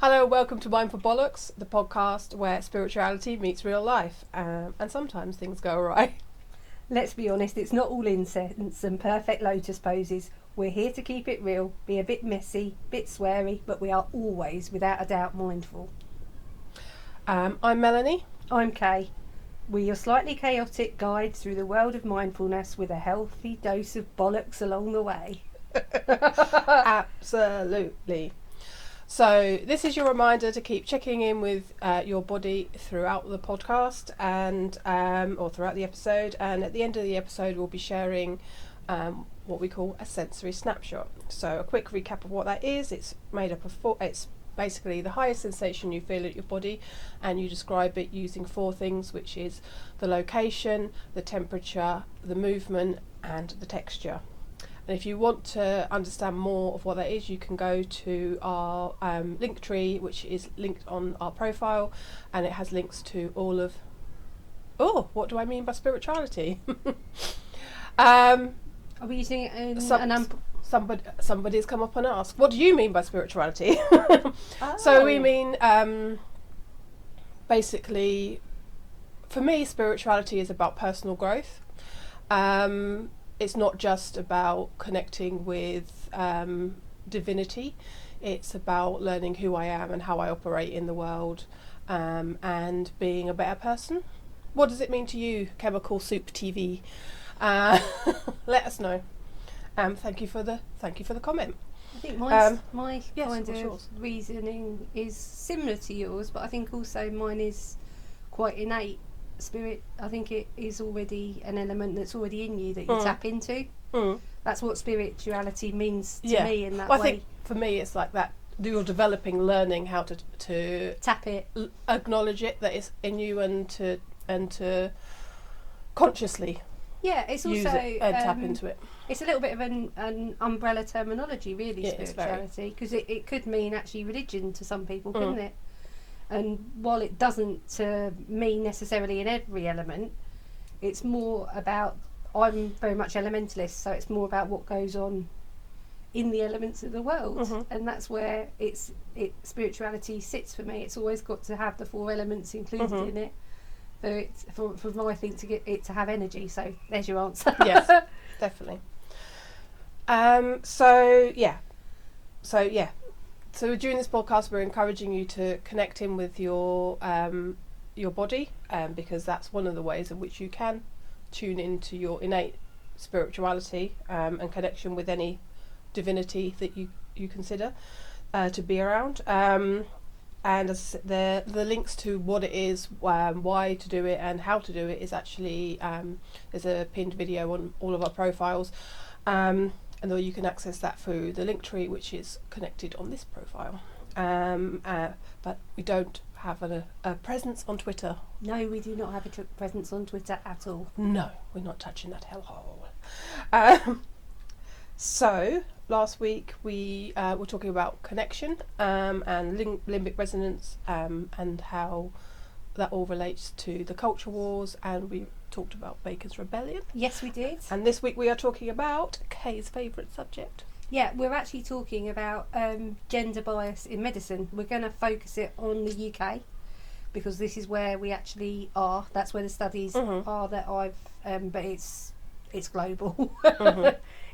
Hello, welcome to Mindful Bollocks, the podcast where spirituality meets real life, and sometimes things go awry. Let's be honest, it's not all incense and perfect lotus poses. We're here to keep it real, be a bit messy, bit sweary, but we are always, without a doubt, mindful. I'm Melanie. I'm Kay. We're your slightly chaotic guide through the world of mindfulness with a healthy dose of bollocks along the way. Absolutely. So this is your reminder to keep checking in with your body throughout the podcast and or throughout the episode, and at the end of the episode we'll be sharing what we call a sensory snapshot. So a quick recap of what that is: it's made up of it's basically the highest sensation you feel at your body, and you describe it using four things, which is the location, the temperature, the movement, and the texture. And if you want to understand more of what that is, you can go to our link tree, which is linked on our profile, and it has links to all of... Oh, what do I mean by spirituality? Are we using it in Somebody's come up and asked, what do you mean by spirituality? Oh. So we mean, basically, for me, spirituality is about personal growth. It's not just about connecting with divinity. It's about learning who I am and how I operate in the world, and being a better person. What does it mean to you, Chemical Soup TV? Let us know. Thank you for the comment. I think my yes, kind of yours? reasoning is similar to yours, but I think also mine is quite innate. Spirit, I think it is already an element that's already in you that you tap into. That's what spirituality means to me in that way. I think for me it's like that you're developing, learning how to tap it, acknowledge it, that it's in you, and to consciously it's also use it and tap into it. It's a little bit of an umbrella terminology, really, Yeah, spirituality, because it could mean actually religion to some people, couldn't it? And while it doesn't mean necessarily in every element, it's more about, I'm very much elementalist, so it's more about what goes on in the elements of the world, and that's where spirituality sits for me. It's always got to have the four elements included in it for my thing to get it to have energy. So there's your answer. Yes, definitely. So during this podcast, we're encouraging you to connect in with your body, because that's one of the ways in which you can tune into your innate spirituality and connection with any divinity that you consider to be around. And the links to what it is, why to do it, and how to do it is actually there's a pinned video on all of our profiles. And though you can access that through the link tree, which is connected on this profile. But we don't have a presence on Twitter. No, we do not have a presence on Twitter at all. No, we're not touching that hellhole. So last week we were talking about connection and limbic resonance, and how that all relates to the culture wars, and we talked about Bacon's Rebellion. Yes, we did. And this week we are talking about Kay's favourite subject. Yeah, we're actually talking about gender bias in medicine. We're going to focus it on the UK because this is where we actually are. That's where the studies are that I've. But it's global.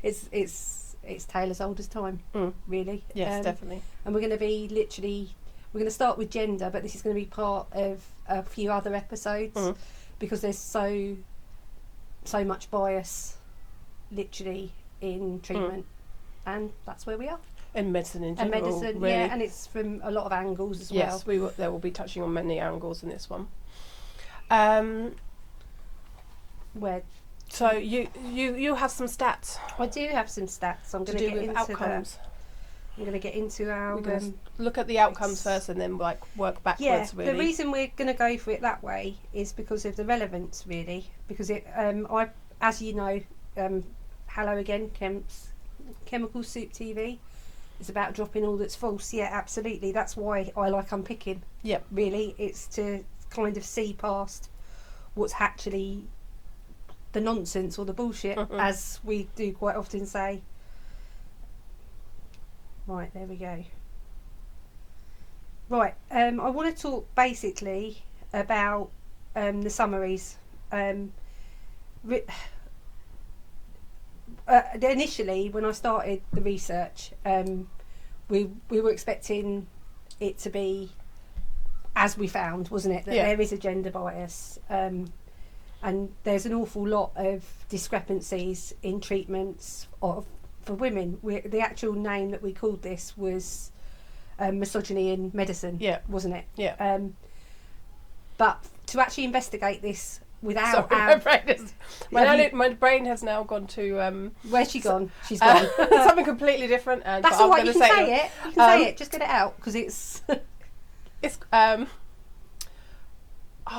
It's tale as old as time, really. Yes, definitely. And we're going to be we're going to start with gender, but this is going to be part of a few other episodes because there's so much bias, literally, in treatment, and that's where we are. In medicine in general. And medicine, really. yeah, and it's from a lot of angles as well. Yes, there will be touching on many angles in this one. Where? So you have some stats. I do have some stats. I'm going to get into outcomes. I'm going to get into our... We're going to look at the outcomes first and then work backwards, yeah, really. The reason we're going to go for it that way is because of the relevance, really. Because as you know, hello again, Chemical Soup TV. It's about dropping all that's false. Yeah, absolutely. That's why I like unpicking. Yep. Really, it's to kind of see past what's actually the nonsense or the bullshit, as we do quite often say. Right, there we go. Right. I want to talk basically about the summaries. Initially, when I started the research, we were expecting it to be as we found, wasn't it? That there is a gender bias, and there's an awful lot of discrepancies in treatments for women. The actual name that we called this was misogyny in medicine, wasn't it? Yeah. But to actually investigate this without my brain has now gone to where's she gone? She's gone. Something completely different. And that's all right. You can say it. You can say it. Just get it out because it's I've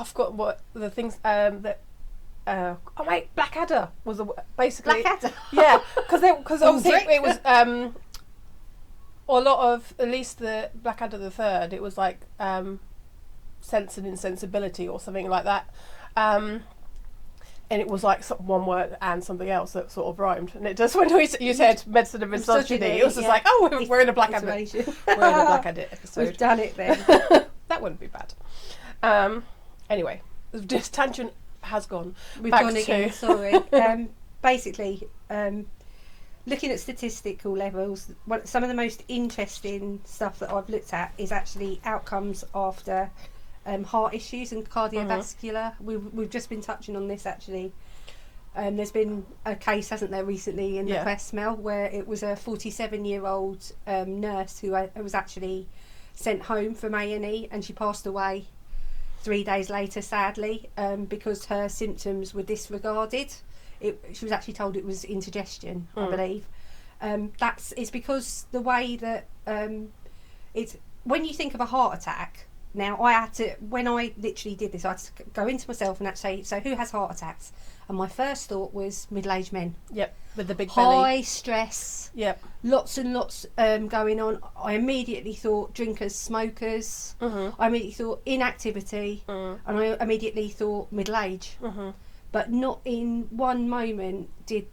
forgotten what the things that. Blackadder was basically Blackadder. Yeah, because obviously it was or a lot of, at least the Blackadder the Third, it was like Sense and Insensibility or something like that, and it was like one word and something else that sort of rhymed, and it just, when you said medicine and misogyny, it was just like, oh, we're in a Blackadder we're in a Blackadder episode. We've done it then. That wouldn't be bad. Anyway, this tangent has gone. We've gone again, sorry. Basically, looking at statistical levels, some of the most interesting stuff that I've looked at is actually outcomes after heart issues and cardiovascular. We've just been touching on this actually. There's been a case, hasn't there, recently in the press, Mel, where it was a 47-year-old nurse who was actually sent home from A&E, and she passed away 3 days later, sadly, because her symptoms were disregarded. She was actually told it was indigestion, I believe. It's because the way that it's, when you think of a heart attack. Now, when I literally did this, I had to go into myself and actually say, so who has heart attacks? And my first thought was middle-aged men. Yep, with the big belly. High stress. Yep. Lots and lots going on. I immediately thought drinkers, smokers. I immediately thought inactivity. And I immediately thought middle age. But not in one moment did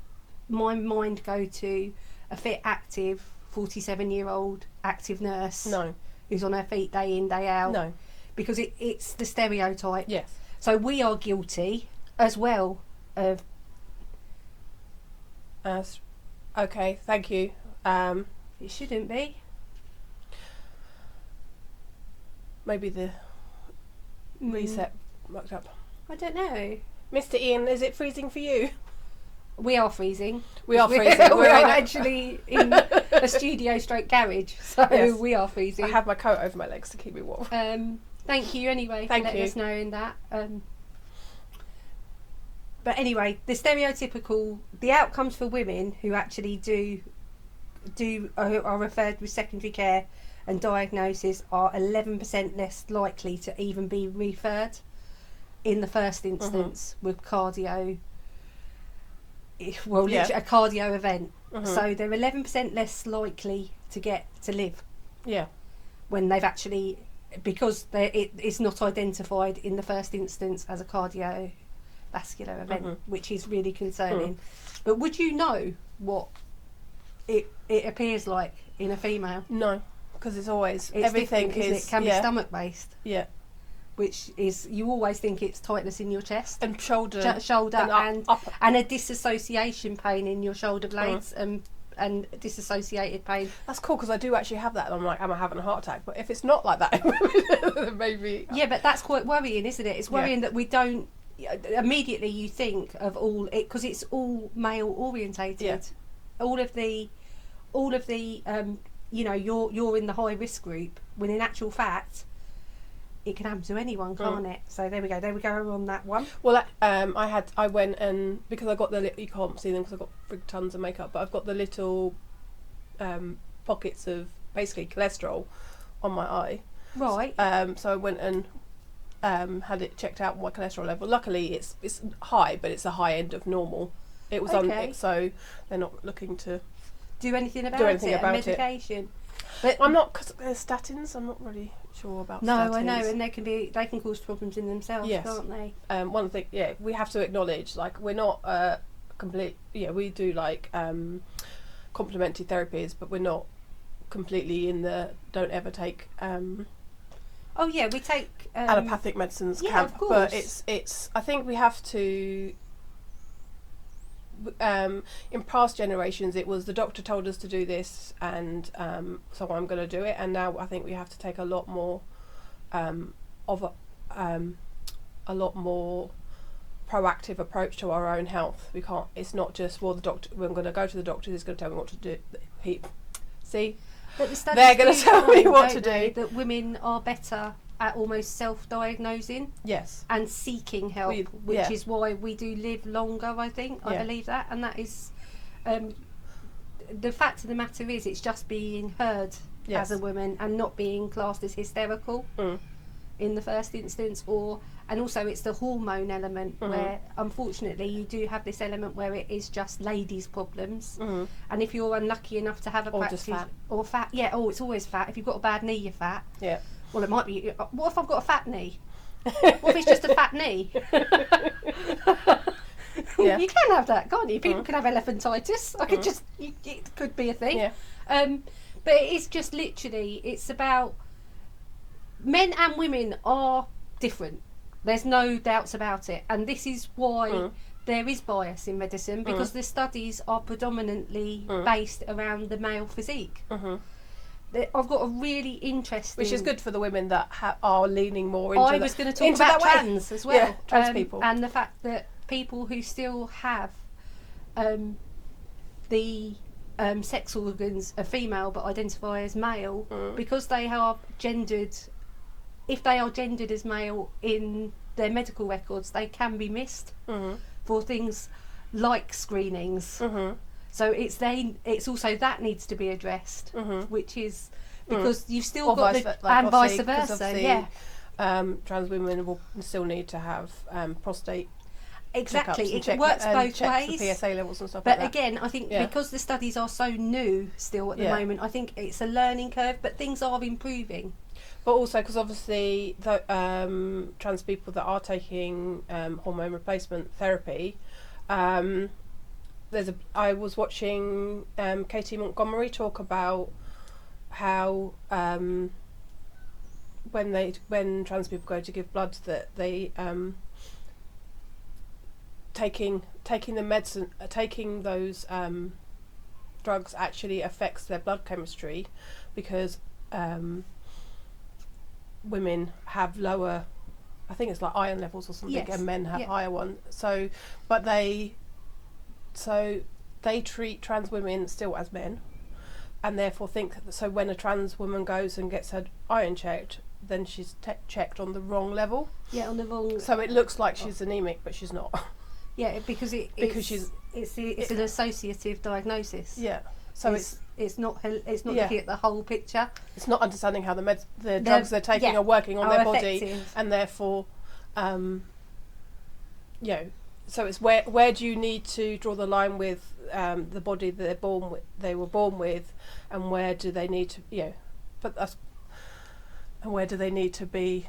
my mind go to a fit, active, 47-year-old active nurse. No. Who's on her feet day in, day out. No. Because it's the stereotype. Yes. So we are guilty as well of... okay, thank you. It shouldn't be. Maybe the reset mucked up. I don't know. Mr. Ian, is it freezing for you? We are freezing. We are freezing. We're actually in a studio stroke garage, so yes. We are freezing. I have my coat over my legs to keep me warm. Thank you anyway for letting us know in that. But anyway, the outcomes for women who actually are referred with secondary care and diagnosis are 11% less likely to even be referred in the first instance with cardio. Well, literally a cardio event. So they're 11% less likely to live. Yeah. When they've actually, because it's not identified in the first instance as a cardiovascular event, which is really concerning. But would you know what it appears like in a female? No, because it's everything is it can be stomach based. Yeah. Which is, you always think it's tightness in your chest and shoulder and a disassociation pain in your shoulder blades and dissociated pain. That's cool, because I do actually have that, and I'm like, am I having a heart attack? But if it's not like that, maybe. Yeah, but that's quite worrying, isn't it? It's worrying that we don't immediately. You think of all it because it's all male orientated. Yeah. All of the you're in the high risk group, when in actual fact it can happen to anyone, can't it? So there we go on that one. Well, I went and, because I got you can't see them because I've got big tons of makeup, but I've got the little pockets of basically cholesterol on my eye. Right. So I went and had it checked out, my cholesterol level. Luckily it's high, but it's the high end of normal. It was so they're not looking to do anything about medication. But I'm not, because there's statins. I'm not really sure about statins. No, I know, and they can cause problems in themselves, can't they? One thing, we have to acknowledge, like, we're not complete. Yeah, we do like complementary therapies, but we're not completely in the don't ever take Oh yeah, we take allopathic medicines. Yeah, of course. But it's. I think we have to. In past generations, it was the doctor told us to do this, and so I'm going to do it. And now I think we have to take a lot more a lot more proactive approach to our own health. We can't. It's not just the doctor. We're going to go to the doctor. He's going to tell me what to do. See, but the they're going to tell me what to do. That women are better at almost self-diagnosing. Yes. And seeking help, which is why we do live longer. I think I believe that, and that is the fact of the matter is it's just being heard as a woman and not being classed as hysterical in the first instance, and also it's the hormone element where unfortunately you do have this element where it is just ladies' problems, and if you're unlucky enough to have a practice or fat, it's always fat. If you've got a bad knee, you're fat. Yeah. Well, it might be. What if I've got a fat knee? What if it's just a fat knee? You can have that, can't you? People can have elephantitis. It could be a thing. Yeah. But it is just literally, it's about men and women are different. There's no doubts about it. And this is why there is bias in medicine, because the studies are predominantly based around the male physique. I've got a really interesting... Which is good for the women that are leaning more into I was going to talk about trans as well. Yeah, trans people. And the fact that people who still have the sex organs are female but identify as male, because they are gendered... If they are gendered as male in their medical records, they can be missed for things like screenings. So it's also that needs to be addressed, which is because you've still got and vice versa. Trans women will still need to have prostate. Exactly, it works both ways. The PSA levels and stuff. But like that. again, I think because the studies are so new still at the moment, I think it's a learning curve. But things are improving. But also because obviously the trans people that are taking hormone replacement therapy. I was watching Katie Montgomery talk about how when trans people go to give blood, that they taking the medicine, taking those drugs actually affects their blood chemistry, because women have lower, I think it's like iron levels or something, and men have higher ones. So they treat trans women still as men, and therefore think that, so when a trans woman goes and gets her iron checked, then she's checked on the wrong level. Yeah, on the wrong. So it looks like she's anemic, but she's not. Yeah, because it's an associative diagnosis. Yeah. So it's not looking at the whole picture. It's not understanding how the drugs they're taking are working on their body, and therefore, so it's where do you need to draw the line with the body that they were born with, and where do they need to and where do they need to be?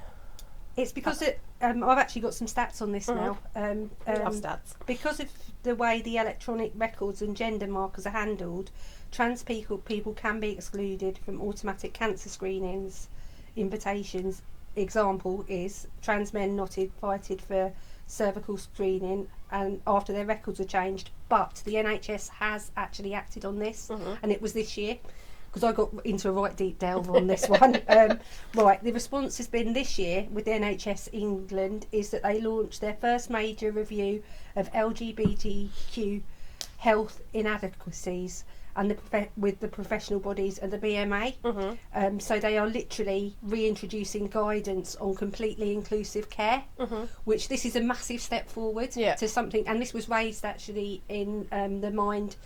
It's because I've actually got some stats on this now. Love stats. Because of the way the electronic records and gender markers are handled, trans people can be excluded from automatic cancer screenings invitations. Example is trans men not invited for cervical screening and after their records are changed, but the NHS has actually acted on this, and it was this year, because I got into a right deep delve on this one. Right, the response has been this year with the NHS England is that they launched their first major review of LGBTQ health inadequacies and with the professional bodies and the BMA. So they are literally reintroducing guidance on completely inclusive care, which this is a massive step forward to something, and this was raised actually in the Mind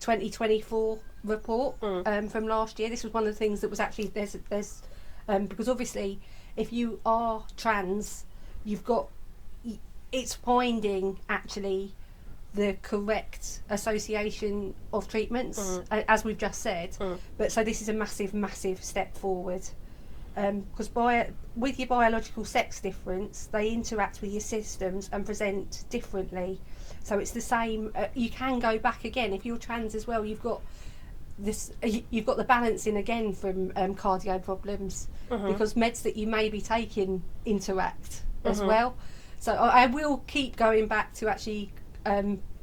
2024 report from last year. This was one of the things that was actually there's because obviously if you are trans, it's finding actually the correct association of treatments, as we've just said. But so this is a massive step forward, because with your biological sex difference, they interact with your systems and present differently. So it's the same. You can go back again if you're trans as well. You've got you've got the balancing again from cardio problems, because meds that you may be taking interact as well. So I will keep going back to actually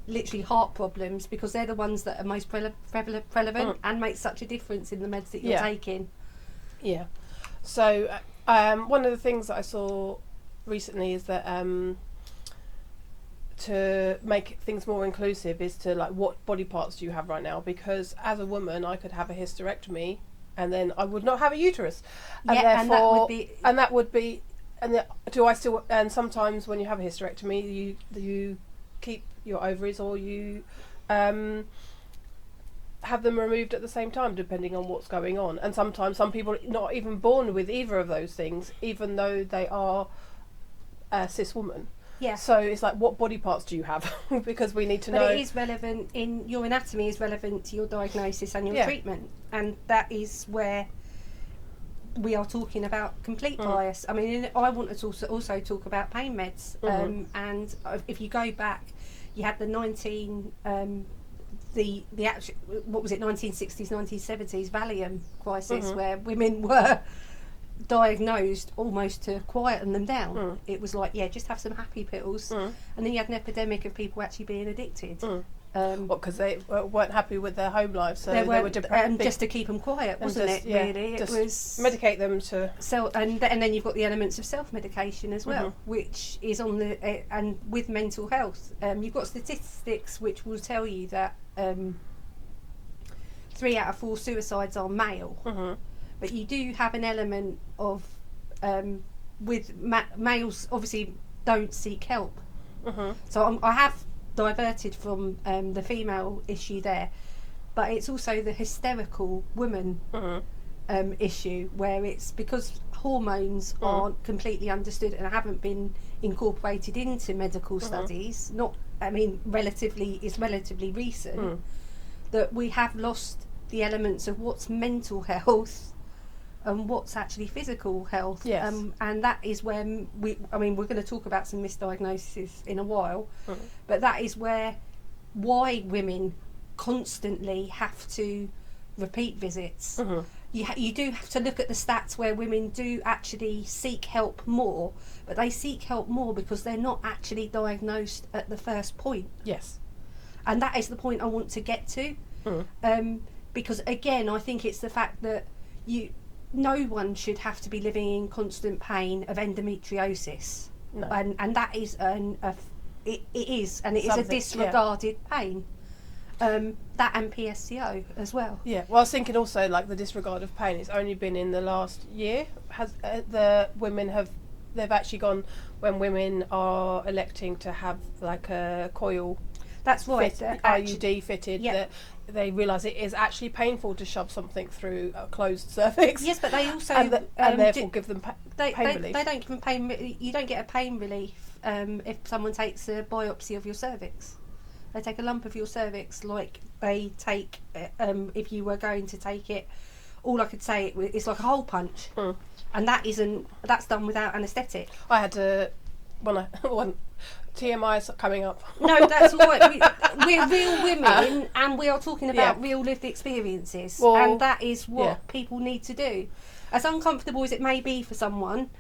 literally heart problems, because they're the ones that are most prevalent and make such a difference in the meds that you're taking. Yeah. So one of the things that I saw recently is that to make things more inclusive is to, like, what body parts do you have right now? Because as a woman, I could have a hysterectomy and then I would not have a uterus, and therefore, and sometimes when you have a hysterectomy, you keep your ovaries, or you have them removed at the same time, depending on what's going on. And sometimes some people are not even born with either of those things, even though they are a cis woman. Yeah. So it's like, what body parts do you have? Because we need to know. But it is relevant, in your anatomy is relevant to your diagnosis and your treatment, and that is where we are talking about complete bias. I mean, I want to also talk about pain meds, and if you go back, you had the 1960s, 1970s Valium crisis, where women were diagnosed almost to quieten them down. It was like, just have some happy pills, and then you had an epidemic of people actually being addicted. Because they weren't happy with their home life, so they were depressed, just to keep them quiet, wasn't it? Really, it was medicate them to. So and then you've got the elements of self-medication as well, which is on the and with mental health, you've got statistics which will tell you that 3 out of 4 suicides are male, but you do have an element of with males obviously don't seek help. So I have diverted from the female issue there, but it's also the hysterical woman issue, where it's because hormones aren't completely understood and haven't been incorporated into medical studies. Relatively recent, that we have lost the elements of what's mental health and what's actually physical health. Yes. And that is where we're going to talk about some misdiagnoses in a while, but that is why women constantly have to repeat visits. You do have to look at the stats where women do actually seek help more, but they seek help more because they're not actually diagnosed at the first point. Yes. And that is the point I want to get to. Because again, I think it's the fact that no one should have to be living in constant pain of endometriosis. No. And that is it is a disregarded pain. That and PSCO as well. Yeah, well, I was thinking also, like, the disregard of pain, it's only been in the last year, they've actually gone, when women are electing to have like a coil, that's right, IUD fitted, that they realise it is actually painful to shove something through a closed cervix. Yes, but they also and therefore give them pain relief. They don't give them pain. You don't get a pain relief if someone takes a biopsy of your cervix. They take a lump of your cervix, like they take if you were going to take it. All I could say it's like a hole punch, and that's done without anaesthetic. I had to when TMI's coming up. No, that's right. We're real women, and we are talking about real lived experiences, and that is what people need to do. As uncomfortable as it may be for someone,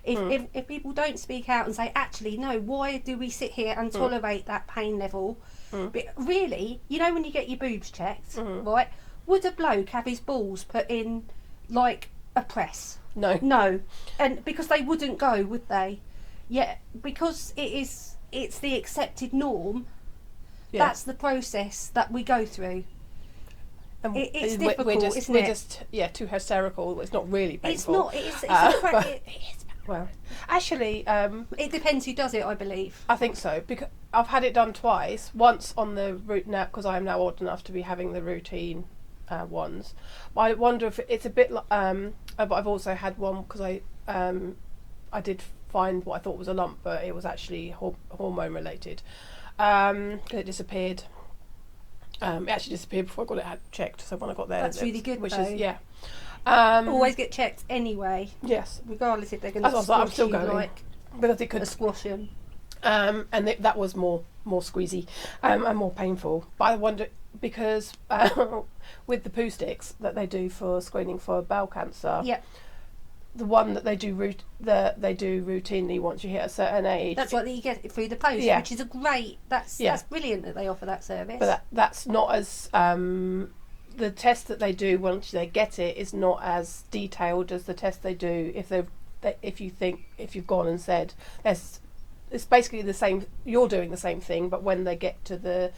if people don't speak out and say, actually, no, why do we sit here and tolerate that pain level? But really, when you get your boobs checked, right, would a bloke have his balls put in like a press? No, and because they wouldn't go, would they? Yeah, because it's the accepted norm. Yeah. That's the process that we go through. And it's difficult, isn't it? We're just too hysterical. It's not really painful. It's well, actually, it depends who does it, I believe. I think so, because I've had it done twice. Once on the route now, because I am now old enough to be having the routine ones. But I wonder if it's a bit. But I've also had one because I did find what I thought was a lump, but it was actually hormone related. It disappeared. It actually disappeared before I got it checked. So when I got there, that's really good. Which though. Is always get checked anyway. Yes, regardless if they're going to squash I'm still going, like because it could squash them. And that was more squeezy and more painful. But I wonder because with the poo sticks that they do for screening for bowel cancer, Yeah. the one that they do routinely once you hit a certain age. That's what you get through the post, Yeah. which is a great. That's brilliant that they offer that service. But that's not as the test that they do once they get it is not as detailed as the test they do if you've gone and said it's basically the same. You're doing the same thing, but when they get to the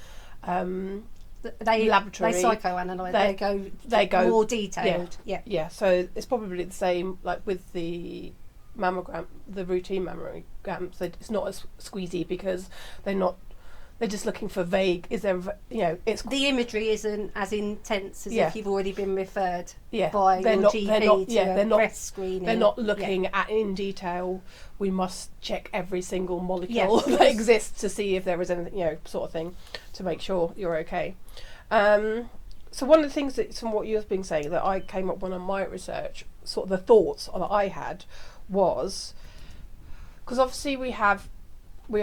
laboratory, they psychoanalyze. They go more detailed. Yeah. So it's probably the same like with the mammogram, the routine mammograms. It's not as squeezy because they're just looking for vague. Is there, it's the imagery isn't as intense as if you've already been referred by they're your not, GP they're not, breast screening. They're not looking at in detail. We must check every single molecule that exists to see if there is anything, sort of thing, to make sure you're okay. So one of the things that, from what you've been saying, that I came up with on my research, sort of the thoughts that I had was, because obviously we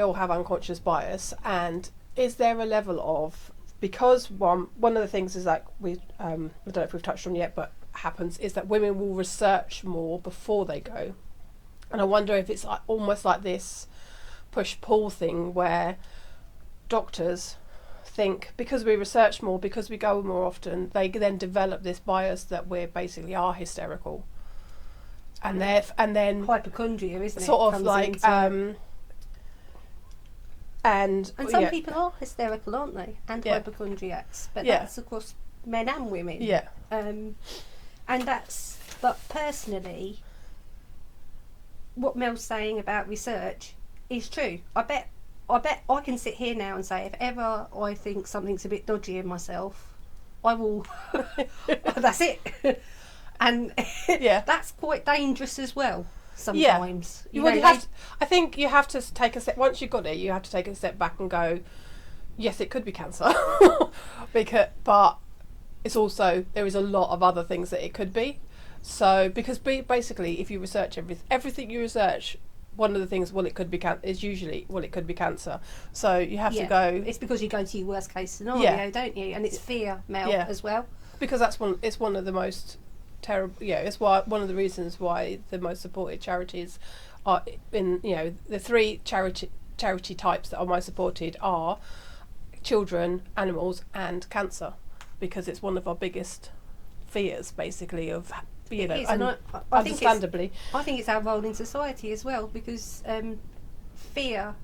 all have unconscious bias, and is there a level of, because one of the things is like I don't know if we've touched on yet, but happens is that women will research more before they go, and I wonder if it's like, almost like this push-pull thing where doctors think because we research more, because we go more often, they then develop this bias that we basically are hysterical, and then hypochondria, isn't it? Sort of like and some people are hysterical, aren't they? And hypochondriacs, but that's across men and women. Yeah. And but personally, what Mel's saying about research is true. I bet I can sit here now and say, if ever I think something's a bit dodgy in myself, I will. That's it. And that's quite dangerous as well. Sometimes, I think you have to take a step. Once you've got it, you have to take a step back and go, yes, it could be cancer, but it's also, there is a lot of other things that it could be. So because basically, if you research everything you research, one of the things, it could be is usually, it could be cancer. So you have to go. It's because you go to your worst case scenario, don't you? And it's fear, Mel, as well. Because it's one of the most terrible. It's one of the reasons why the most supported charities are in. The three charity types that are most supported are children, animals, and cancer, because it's one of our biggest fears, basically, of. Understandably. I think it's our role in society as well, because fear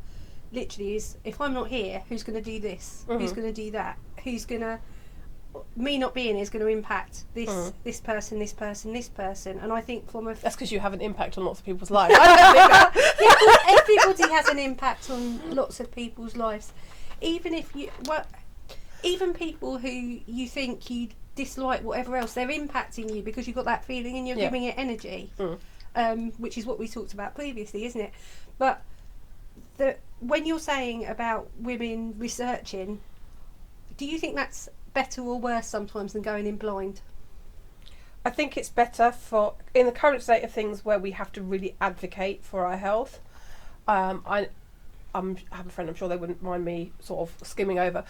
literally is, if I'm not here, who's going to do this? Mm-hmm. Who's going to do that? Me not being here is going to impact this person, and I think that's because you have an impact on lots of people's lives. I don't think everybody has an impact on lots of people's lives, even people who you think you dislike, whatever else, they're impacting you because you've got that feeling and you're giving it energy, which is what we talked about previously, isn't it? But when you're saying about women researching, do you think that's better or worse sometimes than going in blind? I think it's better in the current state of things where we have to really advocate for our health. I have a friend, I'm sure they wouldn't mind me sort of skimming over.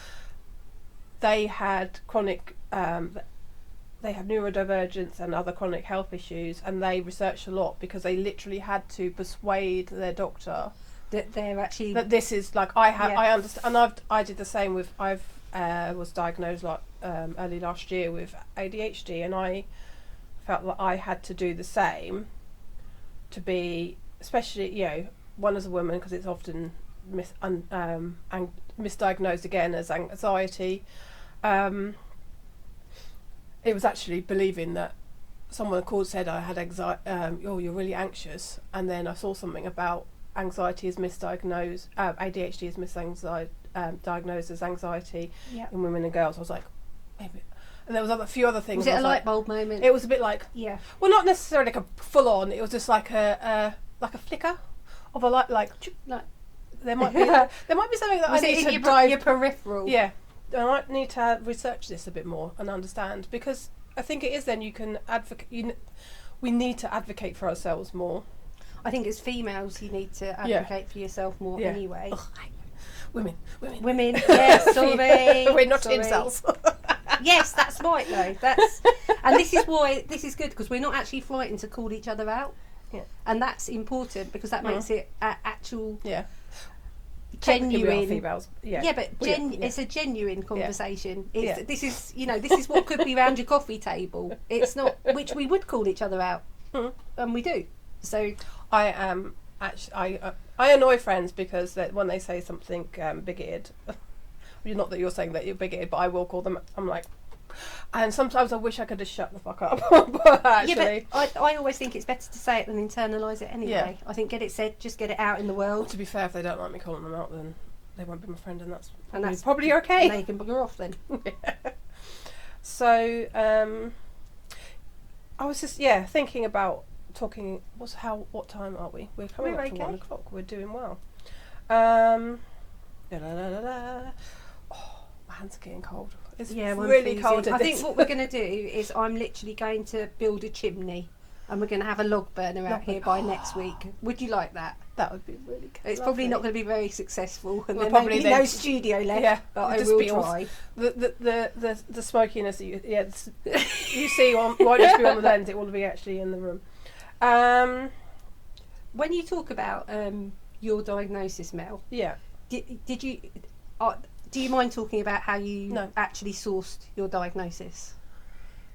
They had chronic, they had neurodivergence and other chronic health issues, and they researched a lot because they literally had to persuade their doctor that they're actually, that this is like, I understand, and I did the same with, was diagnosed early last year with ADHD, and I felt that I had to do the same to be, especially one as a woman, because it's often misdiagnosed again as anxiety. It was actually believing that someone said I had anxiety. You're really anxious, and then I saw something about anxiety is misdiagnosed. ADHD is diagnosed as anxiety in women and girls. I was like, maybe. And there was a few other things. Was it a light bulb moment? It was a bit like, well, not necessarily like a full on. It was just like a flicker of a light, like there might be something that I need to drive your peripheral. Yeah, I might need to research this a bit more and understand, because I think it is. Then you can advocate. We need to advocate for ourselves more. I think as females, you need to advocate for yourself more anyway. Women. Yeah, sorry. We're not sorry. incels. Yes, that's right though. And this is why this is good, because we're not actually frightened to call each other out. Yeah. And that's important, because that makes it actual Technically we are genuine females. Yeah, but it's a genuine conversation. It's, Yeah. This is, this is what could be around your coffee table. It's not, which we would call each other out, and we do. So I am actually I annoy friends because when they say something bigoted, not that you're saying that you're bigoted, but I will call them. I'm like, and sometimes I wish I could just shut the fuck up. But actually, yeah, but I always think it's better to say it than internalise it anyway. Yeah. I think get it said, just get it out in the world. to be fair, if they don't like me calling them out, then they won't be my friend, and that's probably okay. And they can bugger off then. So I was just thinking about talking. What time are we? We're coming up to 1 o'clock. We're doing well. Oh, my hands are getting cold. It's really cold. I think what we're going to do is I'm literally going to build a chimney, and we're going to have a log burner out here by next week. Would you like that? That would be really good. It's probably not going to be very successful, and We'll there'll probably be no studio left. Yeah, but I just will be try. The smokiness that you see won't just be on the lens. It will be actually in the room. When you talk about your diagnosis, Mel, did you? Do you mind talking about how you actually sourced your diagnosis?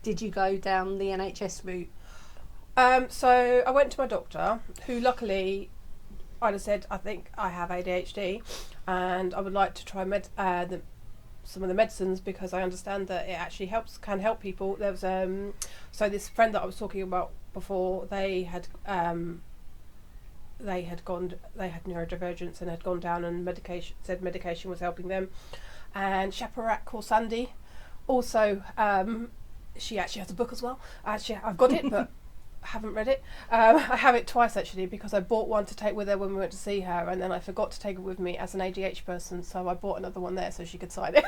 Did you go down the NHS route? So I went to my doctor, who luckily I'd have said, I think I have ADHD, and I would like to try some of the medicines, because I understand that it actually can help people. There was so this friend that I was talking about before, they had neurodivergence and had gone down, and medication was helping them. And Shaparak or Sandy, also, she actually has a book as well. Actually, I've got it, but I haven't read it. I have it twice actually, because I bought one to take with her when we went to see her, and then I forgot to take it with me as an ADH person, so I bought another one there so she could sign it.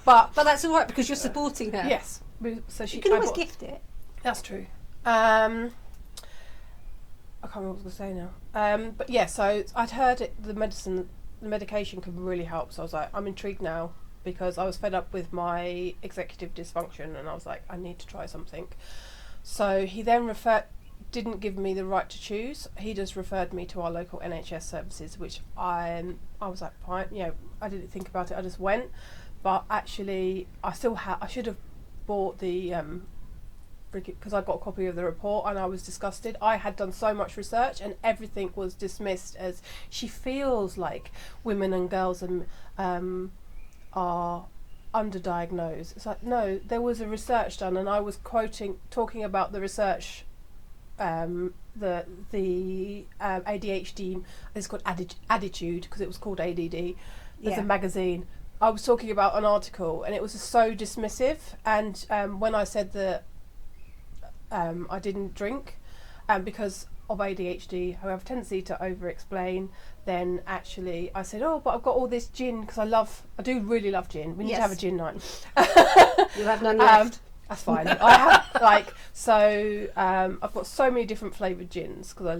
but that's all right, because you're supporting her. Yes, so you can always gift it. That's true. I can't remember what I was going to say now. But yeah, so I'd heard the medication can really help. So I was like, I'm intrigued now, because I was fed up with my executive dysfunction, and I was like, I need to try something. So he then didn't give me the right to choose. He just referred me to our local NHS services, which I was like, fine. I didn't think about it. I just went. But actually, I should have bought the because I got a copy of the report, and I was disgusted. I had done so much research, and everything was dismissed as she feels like women and girls are underdiagnosed. It's like, no, there was a research done, and I was talking about the research, the ADHD. It's called Attitude, because it was called ADD. There's a magazine. I was talking about an article, and it was so dismissive. And when I said that I didn't drink, because of ADHD, I have a tendency to over-explain. Then actually, I said, "Oh, but I've got all this gin because I do really love gin. We need to have a gin night." You'll have none left. That's fine. I have I've got so many different flavoured gins, because I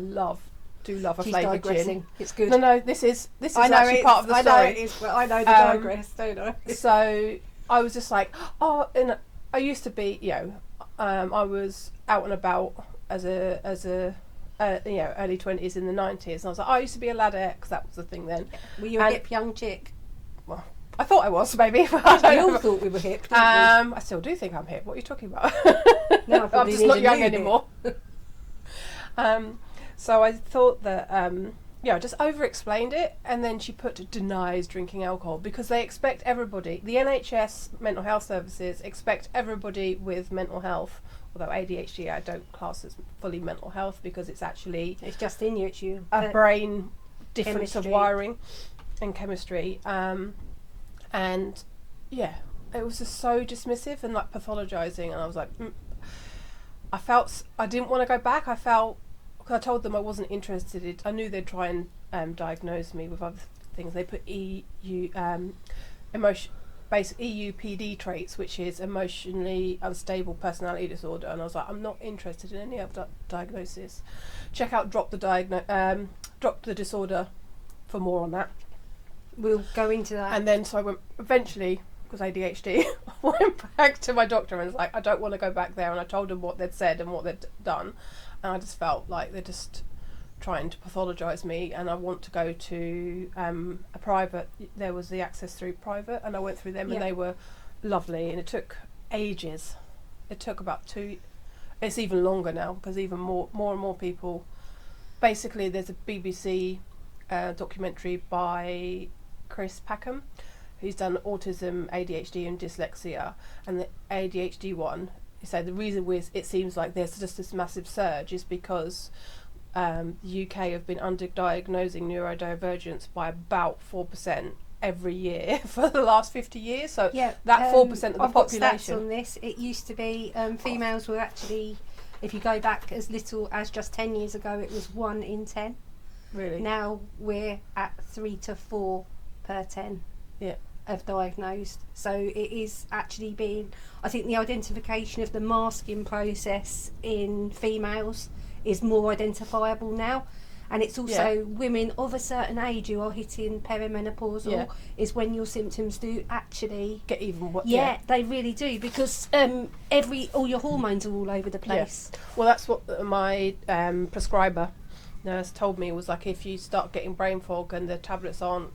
do love a flavoured gin. It's good. No, this is actually part of the story. I know it is, but I know the digress, don't I? So I was just like, and I used to be, I was out and about as a early 20s in the 90s, and I was like, I used to be a ladette, because that was the thing then. Were you a hip young chick? Well, I thought I was, maybe. We all thought we were hip, didn't we? I still do think I'm hip. What are you talking about? No, I'm just not young anymore. So I thought that I just over-explained it, and then she denies drinking alcohol, because they expect everybody, the NHS mental health services expect everybody with mental health, although ADHD I don't class as fully mental health, because it's just in you, it's you. A brain difference of chemistry. wiring and chemistry, and it was just so dismissive and like pathologizing, and I was like, I didn't want to go back. I told them I wasn't interested. I knew they'd try and diagnose me with other things. They put EUPD traits, which is emotionally unstable personality disorder, and I was like, I'm not interested in any other diagnosis. Check out Drop the Disorder for more on that. We'll go into that. And then so I went eventually, because ADHD, I went back to my doctor and was like, I don't want to go back there. And I told them what they'd said and what they'd done, and I just felt like they're just trying to pathologise me, and I want to go to a private. There was the access through private, and I went through them, and they were lovely, and it took ages. It took about 2. It's even longer now, because even more and more people. Basically, there's a BBC documentary by Chris Packham, who's done autism, ADHD, and dyslexia, and the ADHD one. So the reason it seems like there's just this massive surge is because the UK have been underdiagnosing neurodivergence by about 4% every year for the last 50 years. So that 4% of the I've population. got stats on this. It used to be females were actually, if you go back as little as just 10 years ago, it was 1 in 10. Really? Now we're at 3 to 4 per 10 of diagnosed. So it is actually being, I think the identification of the masking process in females is more identifiable now, and it's also women of a certain age who are hitting perimenopausal is when your symptoms do actually get even worse. They really do, because all your hormones are all over the place. Well, that's what my prescriber nurse told me, was like, if you start getting brain fog and the tablets aren't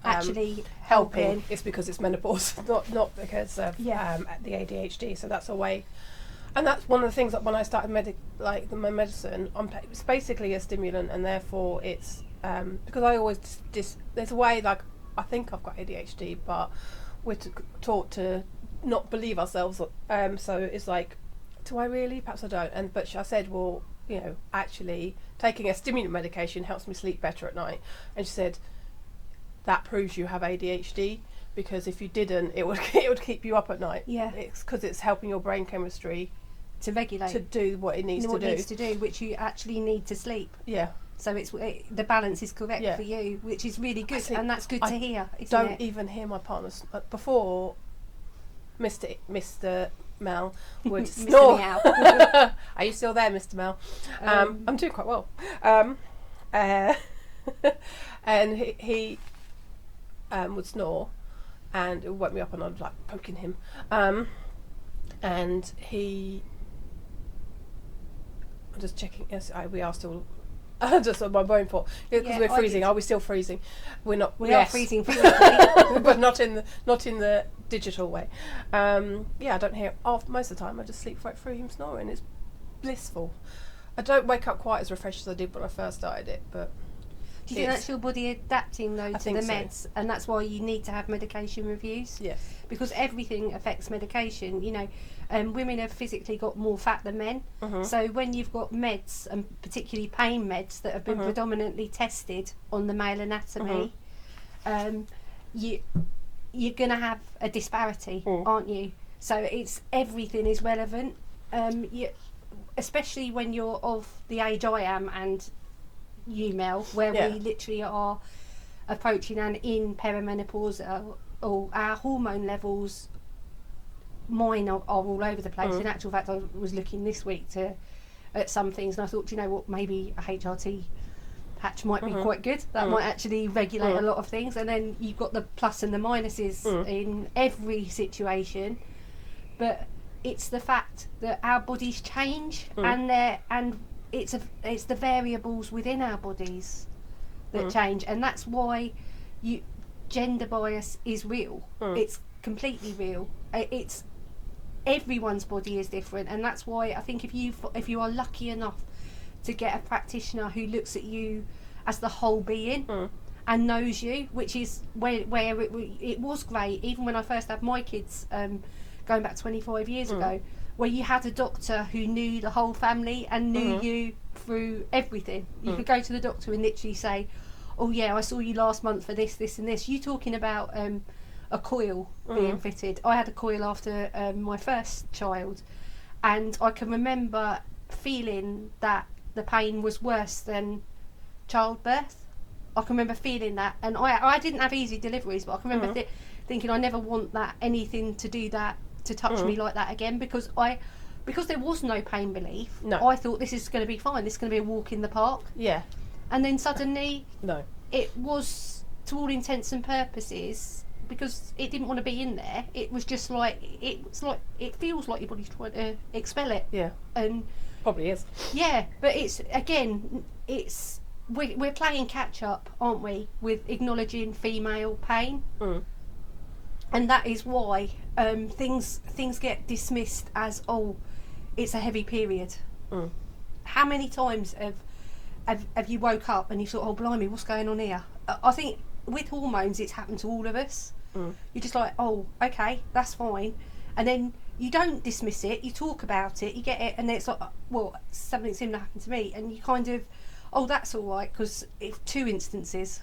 actually helping, it's because it's menopause, not because of the ADHD. So that's a way. And that's one of the things that when I started my medicine, it's basically a stimulant, and therefore it's because I always there's a way, like, I think I've got ADHD, but we're taught to not believe ourselves. So it's like, do I really? Perhaps I don't. But I said, well, actually taking a stimulant medication helps me sleep better at night. And she said, that proves you have ADHD, because if you didn't, it would keep you up at night. Yeah, it's because it's helping your brain chemistry to regulate, to do what it needs to do, which you actually need to sleep. Yeah. So the balance is correct for you, which is really good, and that's good to hear. Don't even hear my partners before. Mr. Mel would snore. Are you still there, Mr. Mel? I'm doing quite well. And he would snore, and it would wake me up, and I'd like poking him. And he. I'm just checking. Yes, we are still. Just on my bone for because we're freezing. Are we still freezing? We're not. We are freezing, but not in the digital way. I don't hear most of the time. I just sleep right through him snoring. It's blissful. I don't wake up quite as refreshed as I did when I first started it, but. Do you think that's your body adapting though to the meds, so. And that's why you need to have medication reviews? Yes. Because everything affects medication. Women have physically got more fat than men. Mm-hmm. So when you've got meds, and particularly pain meds that have been predominantly tested on the male anatomy, you're going to have a disparity, aren't you? So everything is relevant, especially when you're of the age I am and you, Mel, where we literally are approaching and in perimenopause, or our hormone levels, mine are all over the place. In actual fact, I was looking this week at some things, and I thought, maybe a HRT patch might be quite good. That might actually regulate a lot of things. And then you've got the plus and the minuses in every situation. But it's the fact that our bodies change, and it's the variables within our bodies that change, and that's why gender bias is real. It's completely real. It's everyone's body is different, and that's why I think if you are lucky enough to get a practitioner who looks at you as the whole being and knows you, which is where it was great even when I first had my kids, going back 25 years ago, where you had a doctor who knew the whole family and knew you through everything. You could go to the doctor and literally say, oh yeah, I saw you last month for this, this and this. You talking about a coil being fitted. I had a coil after my first child, and I can remember feeling that the pain was worse than childbirth. I can remember feeling that, and I didn't have easy deliveries, but I can remember thinking I never want anything to do that, to touch me like that again, because there was no pain relief. I thought this is going to be fine, this is going to be a walk in the park. And then suddenly it was, to all intents and purposes, because it didn't want to be in there. It was just like it feels like your body's trying to expel it. Yeah. And probably is. yeah, but we're playing catch up, aren't we, with acknowledging female pain, and that is why things get dismissed as, oh, it's a heavy period. How many times have you woke up and you thought, oh blimey, what's going on here? I think with hormones it's happened to all of us. You're just like, oh, okay, that's fine, and then you don't dismiss it, you talk about it, you get it, and then it's like, well, something similar happened to me, and you kind of, oh, that's all right, because it's 2 instances.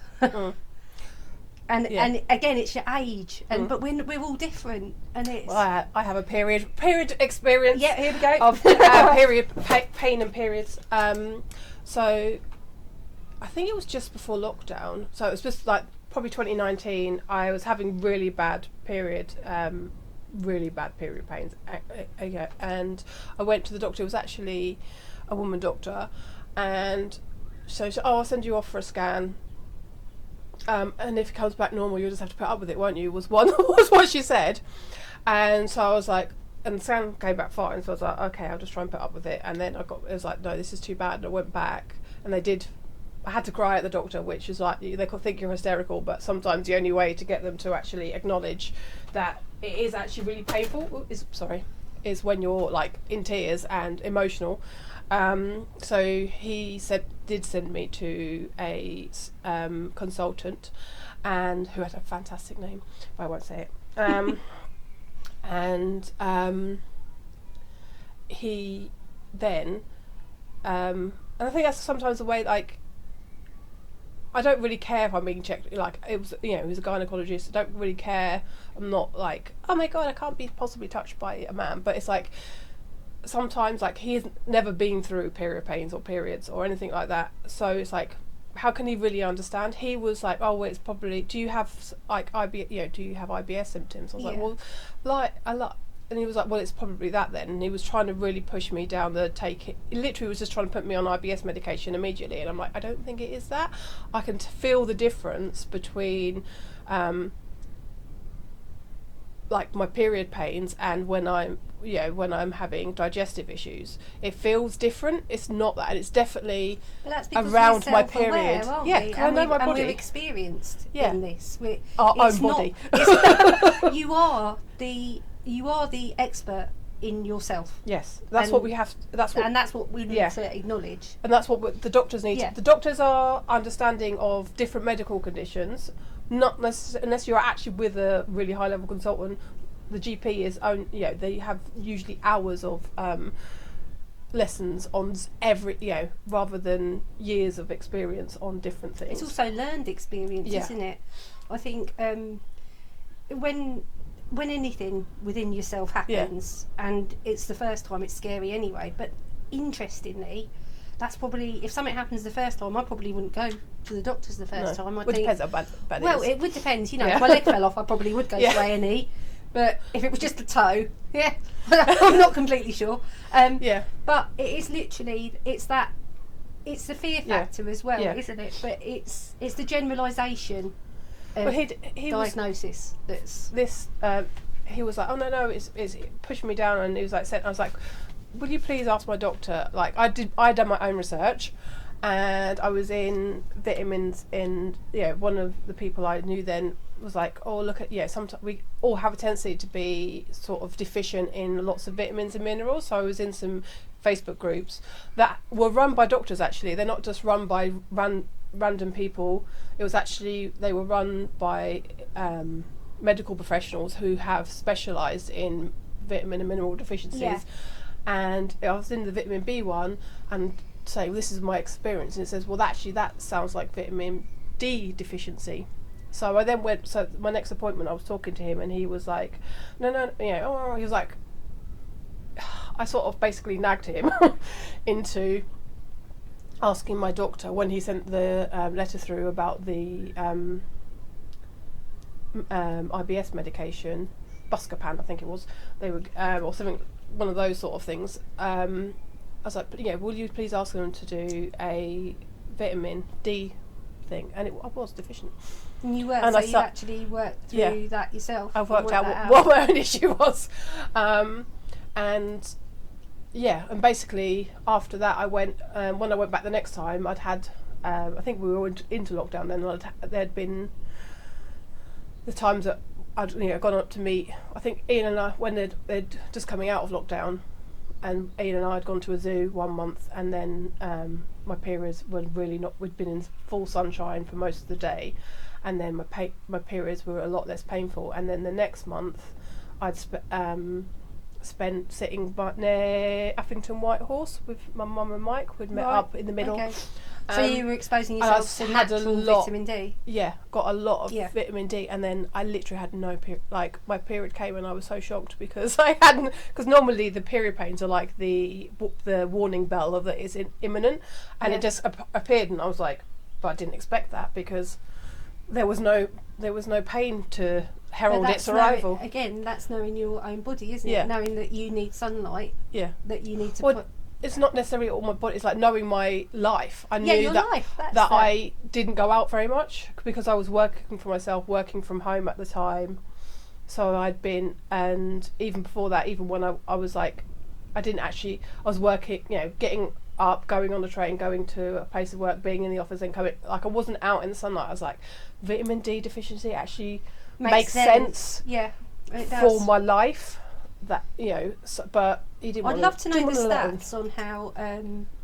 And again, it's your age, and but we're all different, and it's. Well, I have a period experience. Yeah, here we go. Of period pain and periods. So I think it was just before lockdown. So it was just like probably 2019. I was having really bad period pains. And I went to the doctor. It was actually a woman doctor, and so she said, "Oh, I'll send you off for a scan. And if it comes back normal, you'll just have to put up with it, won't you?" was what she said. And so I was like, and the scan came back fine, so I was like, okay, I'll just try and put up with it. And then it was like, no, this is too bad. And I went back, and I had to cry at the doctor, which is like, they could think you're hysterical, but sometimes the only way to get them to actually acknowledge that it is actually really painful is when you're like in tears and emotional. So he did send me to a consultant, and who had a fantastic name, but I won't say it. And he then, and I think that's sometimes the way, like, I don't really care if I'm being checked. Like, it was, he was a gynecologist. I don't really care. I'm not like, oh my god, I can't be possibly touched by a man. But it's like, sometimes, like, he's never been through period pains or periods or anything like that. So it's like, how can he really understand? He was like, oh, well, it's probably, do you have like do you have IBS symptoms? I was like, well, and he was like, well, it's probably that then. And he was trying to really push me down the he literally was just trying to put me on IBS medication immediately. And I'm like, I don't think it is that. I can feel the difference between like my period pains and when I'm having digestive issues. It feels different. It's not that. It's definitely around my period. Yeah, I know my body. And we're experienced in this. Our own body. You are the expert in yourself. Yes, that's what we have. That's what we need to acknowledge. And that's what the doctors need. Yeah. The doctors are understanding of different medical conditions. Not unless you're actually with a really high level consultant. The GP is they have usually hours of lessons on every rather than years of experience on different things. It's also learned experience, isn't it? I think when anything within yourself happens and it's the first time, it's scary anyway. But interestingly, that's probably, if something happens the first time, I probably wouldn't go to the doctors the first time. It depends how bad it is. Well, it would depend. If my leg fell off, I probably would go to A&E. But if it was just a toe, I'm not completely sure. But it is literally, it's the fear factor as well, isn't it? But it's the generalisation of diagnosis that's this. He was like, oh no, it's pushing me down, and he was like, I was like, will you please ask my doctor? Like, I done my own research, and I was in vitamins. In one of the people I knew then was like, oh, look at sometimes we all have a tendency to be sort of deficient in lots of vitamins and minerals. So I was in some Facebook groups that were run by doctors. Actually, they're not just run by random people. It was actually, they were run by medical professionals who have specialised in vitamin and mineral deficiencies. And I was in the vitamin B one and say, well, this is my experience, and it says, well, actually that sounds like vitamin D deficiency. So I then went, so my next appointment I was talking to him, and he was like, no, he was like, I sort of basically nagged him into asking my doctor when he sent the letter through about the IBS medication, Buscopan, I think it was, they were, or something, one of those sort of things. I was like, will you please ask them to do a vitamin D thing, and I was deficient. And you were, and so I you actually worked through that yourself. I've worked out what my own issue was, and basically after that I went. When I went back the next time, I'd had. I think we were into lockdown then. There'd been the times that I'd gone up to meet. I think Ian and I, when they'd just coming out of lockdown, and Ian and I had gone to a zoo 1 month, and then my periods were really not. We'd been in full sunshine for most of the day, and then my periods were a lot less painful. And then the next month, I'd spent sitting near Uffington Whitehorse with my mum and Mike. We'd met up in the middle. Okay. So you were exposing yourself to natural vitamin D? Yeah, got a lot of vitamin D, and then I literally had no period. Like, my period came and I was so shocked because I hadn't. Because normally the period pains are like the warning bell of that it's imminent, and it just appeared, and I was like, but I didn't expect that because there was no pain to herald its arrival. Again, that's knowing your own body, isn't it? Knowing that you need sunlight. Yeah. That you need to put. It's not necessarily all my body. It's like knowing my life. I knew that I didn't go out very much because I was working for myself, working from home at the time. So I'd been, and even before that, even when I was like, I was working, getting up, going on the train, going to a place of work, being in the office, and coming. Like, I wasn't out in the sunlight. I was like, vitamin D deficiency actually makes sense. Yeah, it does. For my life. That but he didn't. I'd love to know the stats on how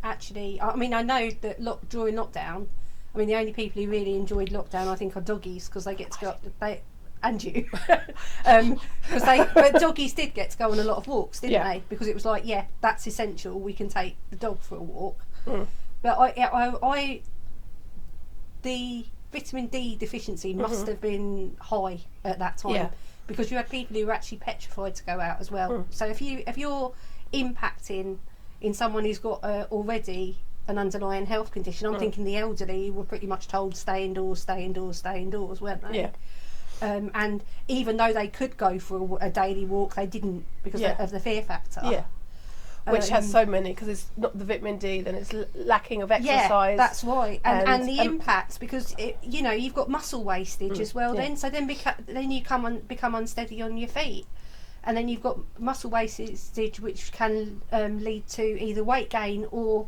actually. I mean, I know that during lockdown, I mean, the only people who really enjoyed lockdown, I think, are doggies because they get to go. And you, but doggies did get to go on a lot of walks, didn't they? Because it was like, that's essential. We can take the dog for a walk. But the vitamin D deficiency must have been high at that time. Yeah. Because you had people who were actually petrified to go out as well. So if you're impacting in someone who's got already an underlying health condition, I'm thinking the elderly were pretty much told stay indoors, weren't they? Yeah. And even though they could go for a daily walk, they didn't because of the fear factor. Yeah. Which has so many, because it's not the vitamin D, then it's lacking of exercise. Yeah, that's right. And the impacts, because you've got muscle wastage as well. Then so then you become unsteady on your feet, and then you've got muscle wastage, which can lead to either weight gain or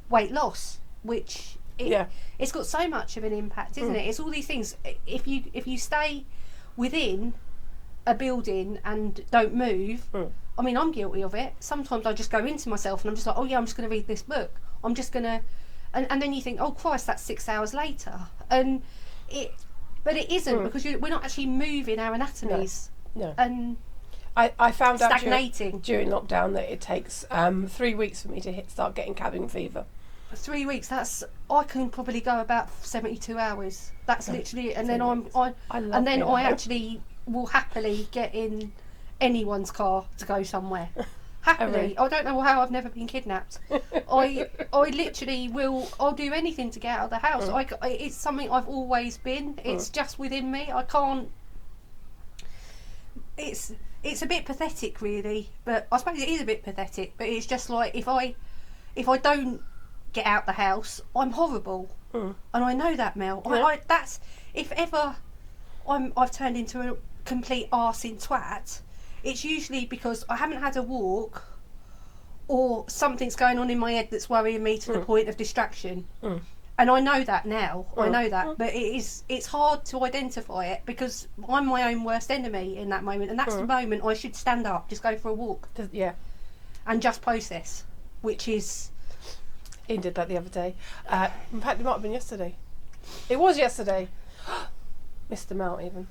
weight loss. Which it's got so much of an impact, isn't it? It's all these things. If you stay within a building and don't move. I mean, I'm guilty of it. Sometimes I just go into myself and I'm just like, oh yeah, I'm just going to read this book. I'm just going to, and then you think, oh Christ, that's 6 hours later, but it isn't because we're not actually moving our anatomies. No. And I found stagnating out during lockdown that it takes 3 weeks for me to start getting cabin fever. 3 weeks. I can probably go about 72 hours. That's literally, and then I actually will happily get in anyone's car to go somewhere happily. I don't know how I've never been kidnapped. I literally I'll do anything to get out of the house. It's something I've always been. It's just within me. I can't. It's a bit pathetic, really, but I suppose it is a bit pathetic. But it's just like if I don't get out the house, I'm horrible, and I know that, Mel. That's if ever I've turned into a complete arsing twat. It's usually because I haven't had a walk or something's going on in my head that's worrying me to the point of distraction. And I know that now. I know that. But it's hard to identify it because I'm my own worst enemy in that moment. And that's the moment I should stand up, just go for a walk. And just process, which is... Ian did that the other day. In fact, it might have been yesterday. It was yesterday. Mr. Mel, even.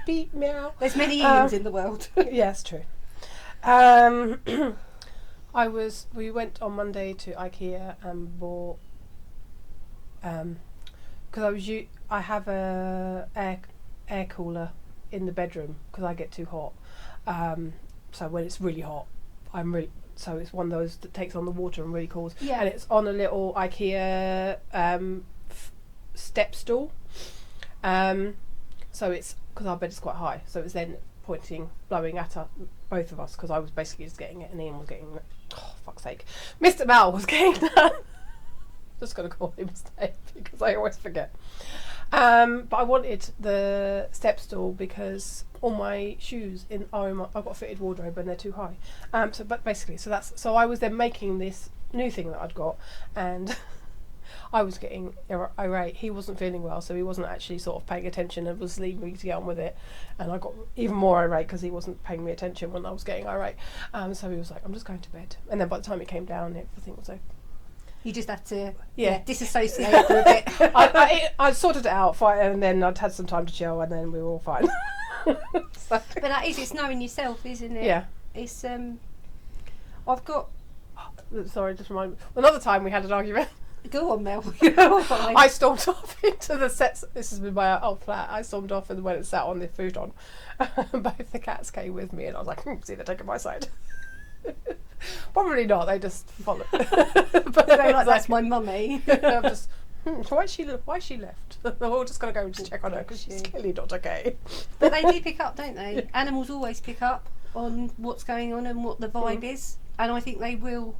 Beep meow. There's many Ians in the world. Yes, true. We went on Monday to IKEA and bought because I have a air cooler in the bedroom because I get too hot. So when it's really hot, so it's one of those that takes on the water and really cools. Yeah. And it's on a little IKEA step stool. So it's because our bed is quite high, so it's then blowing at both of us because I was basically just getting it and Ian was getting it. Oh, fuck's sake. Mr. Mal was getting that. Just going to call him Snape because I always forget. But I wanted the step stool because all my shoes I've got a fitted wardrobe and they're too high. So I was then making this new thing that I'd got, and I was getting irate. He wasn't feeling well, so he wasn't actually sort of paying attention and was leaving me to get on with it. And I got even more irate because he wasn't paying me attention when I was getting irate. So he was like, "I'm just going to bed." And then by the time it came down, everything was over. You just had to disassociate Yeah. for a bit. I sorted it out, and then I'd had some time to chill, and then we were all fine. So. But it's knowing yourself, isn't it? Yeah. It's I've got. Sorry, just remind me. Another time we had an argument. Go on, Mel. You're fine. I stormed off into the sets. This has been my old flat. I stormed off and went and sat on the futon. Both the cats came with me, and I was like, "See, they're taking my side." Probably not. They just followed. But they're like, "That's my mummy." I'm just. Why she left? We're all just going to go and just check on her because she's clearly not okay. But they do pick up, don't they? Animals always pick up on what's going on and what the vibe is, and I think they will.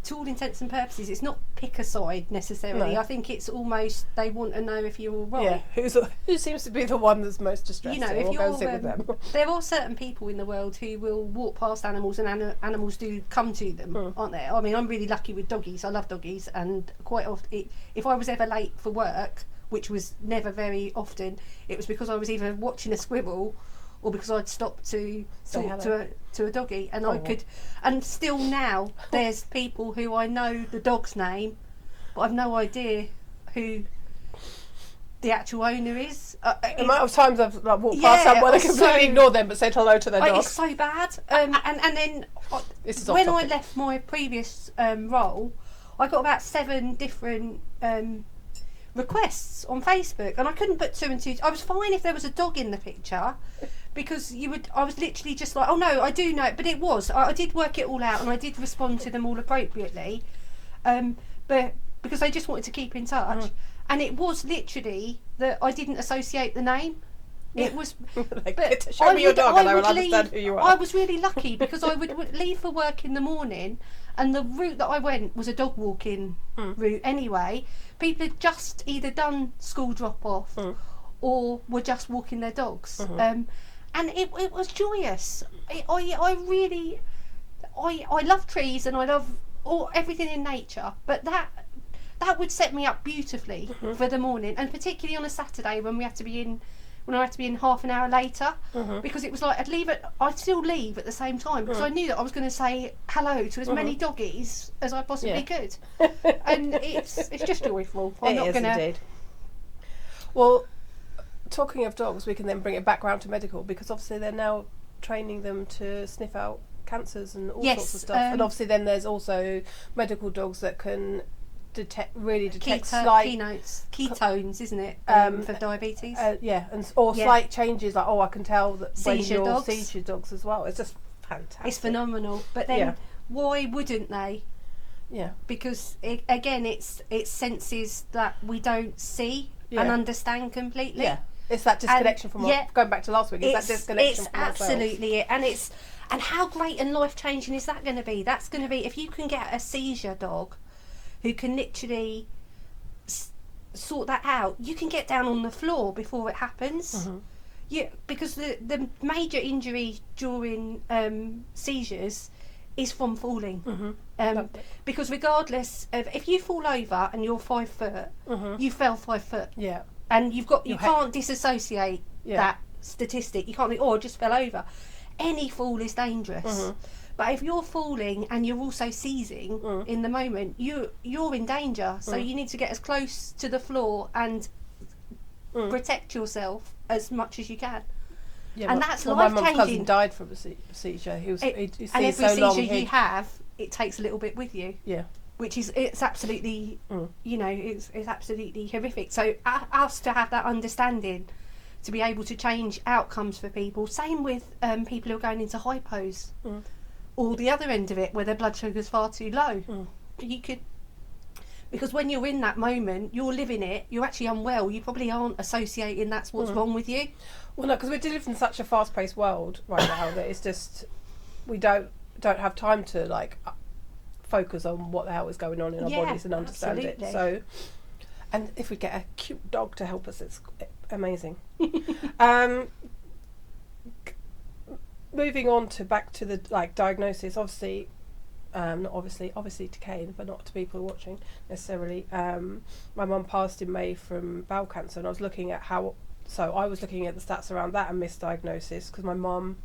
To all intents and purposes, it's not pick a side necessarily. No. I think it's almost they want to know if you're all right. Yeah, who seems to be the one that's most distressed? You know, if we'll you're, go and sit with them. there are certain people in the world who will walk past animals, and animals do come to them, aren't there? I mean, I'm really lucky with doggies. I love doggies, and quite often, if I was ever late for work, which was never very often, it was because I was either watching a squirrel or because I'd stopped to talk to a doggy, and I could. And still now, there's people who I know the dog's name, but I've no idea who the actual owner is. The amount of times I've walked past someone and completely ignored them but said hello to their dog. It's so bad. And then when I left my previous role, I got about 7 different requests on Facebook, and I couldn't put 2 and 2. I was fine if there was a dog in the picture, because I was literally just like, oh no, I do know, but it was. I did work it all out, and I did respond to them all appropriately, but because they just wanted to keep in touch, and it was literally that I didn't associate the name. It was. But show me your dog, and I will understand who you are. I was really lucky because I would leave for work in the morning, and the route that I went was a dog walking route anyway. People had just either done school drop off or were just walking their dogs, and it was joyous. I really love trees, and I love everything in nature, but that would set me up beautifully for the morning, and particularly on a Saturday when I had to be in half an hour later, because it was like I'd still leave at the same time, because I knew that I was going to say hello to as many doggies as I possibly could, and it's just joyful. I'm not going to. Indeed. Well, talking of dogs, we can then bring it back round to medical, because obviously they're now training them to sniff out cancers and all sorts of stuff, and obviously then there's also medical dogs that can detect slight ketones, isn't it, for diabetes? Slight changes, like I can tell that seizure dogs as well. It's just fantastic. It's phenomenal. But then why wouldn't they? Yeah, because it's senses that we don't see and understand completely. Yeah, it's that disconnection from going back to last week. It's that disconnection from ourselves. Absolutely it, and how great and life changing is that going to be? That's going to be if you can get a seizure dog who can literally sort that out. You can get down on the floor before it happens. Yeah, because the major injury during seizures is from falling. Because regardless of if you fall over and you're 5 foot, you fell 5 foot. Yeah, and you can't disassociate that statistic. You can't think, I just fell over. Any fall is dangerous. But if you're falling and you're also seizing in the moment, you're in danger. So you need to get as close to the floor and protect yourself as much as you can. Yeah, and that's life changing. My mum's cousin died from a seizure. He and every seizure you have, it takes a little bit with you. Yeah, it's absolutely, it's absolutely horrific. So us to have that understanding, to be able to change outcomes for people. Same with people who are going into hypos. Or the other end of it, where their blood sugar's far too low. You could, because when you're in that moment, you're living it, you're actually unwell, you probably aren't associating that's what's wrong with you. Well, no, because we live in such a fast-paced world right now that it's just, we don't have time to focus on what the hell is going on in our bodies and understand absolutely. it. So, and if we get a cute dog to help us, it's amazing. Moving on to back to the diagnosis. Obviously, not obviously to Kane, but not to people watching necessarily. My mum passed in May from bowel cancer, and I was looking at the stats around that and misdiagnosis, because my mum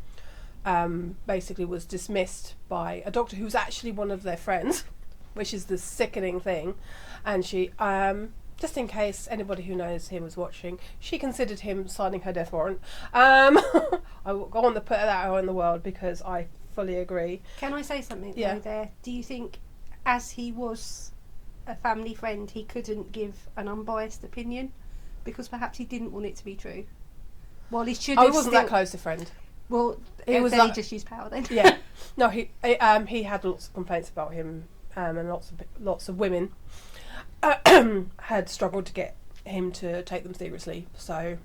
basically was dismissed by a doctor who was actually one of their friends, which is the sickening thing. And she, just in case anybody who knows him was watching, she considered him signing her death warrant. I want to put that out in the world because I fully agree. Can I say something Yeah. though there? Do you think, as he was a family friend, he couldn't give an unbiased opinion because perhaps he didn't want it to be true? Well, he should have. I wasn't that close to friend. Well, He was then he just used power then. Yeah. No, he had lots of complaints about him, and lots of women had struggled to get him to take them seriously. So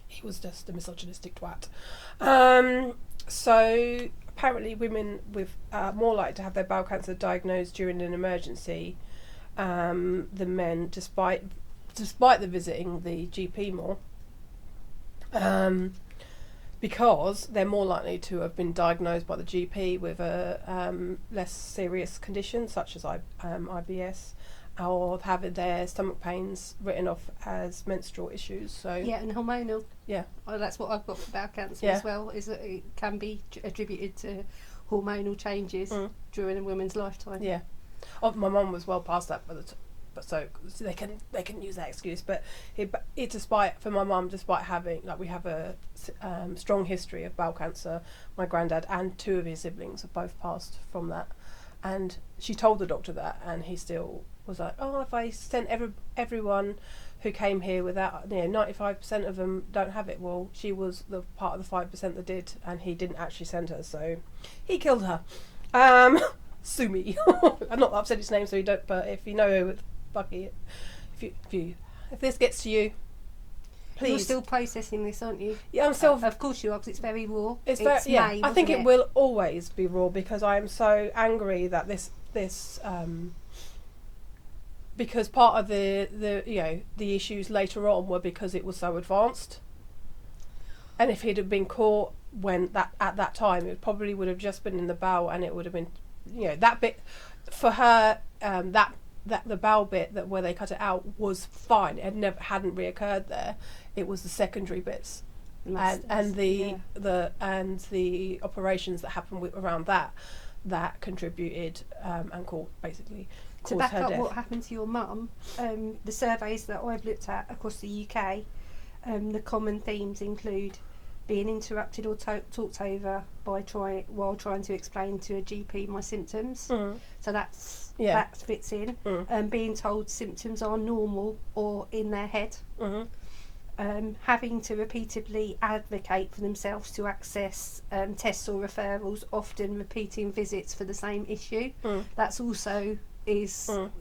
he was just a misogynistic twat. So apparently women with more likely to have their bowel cancer diagnosed during an emergency than men, despite the visiting the GP more. Because they're more likely to have been diagnosed by the GP with a less serious condition, such as IBS, or having their stomach pains written off as menstrual issues. So Yeah, and hormonal. yeah, Oh, that's what I've got for bowel cancer Yeah. as well, is that it can be attributed to hormonal changes during a woman's lifetime. yeah. Oh, my mum was well past that, but so they can use that excuse. But it despite for my mum, despite having we have a strong history of bowel cancer. My granddad and two of his siblings have both passed from that, and she told the doctor that, and he still was like, oh, if I sent everyone who came here without, 95% of them don't have it. Well, she was the part of the 5% that did, and he didn't actually send her, so he killed her. Sue me. I'm not that I've said his name, so you don't. But if you know who, Bucky, if this gets to you, please. You're still processing this, aren't you? Yeah, I'm still. Of course you are, because it's very raw. It's very, yeah. May, I think wasn't it will always be raw, because I am so angry that this because part of the issues later on were because it was so advanced, and if he'd have been caught at that time, it probably would have just been in the bowel, and it would have been that bit for her, that the bowel bit where they cut it out was fine. It hadn't reoccurred there. It was the secondary bits and the operations that happened around that contributed and caused to back her up death. what happened to your mum, the surveys that I've looked at across the UK, the common themes include being interrupted or talked over while trying to explain to a GP my symptoms. So that fits in. Being told symptoms are normal or in their head. Having to repeatedly advocate for themselves to access tests or referrals, often repeating visits for the same issue. That's also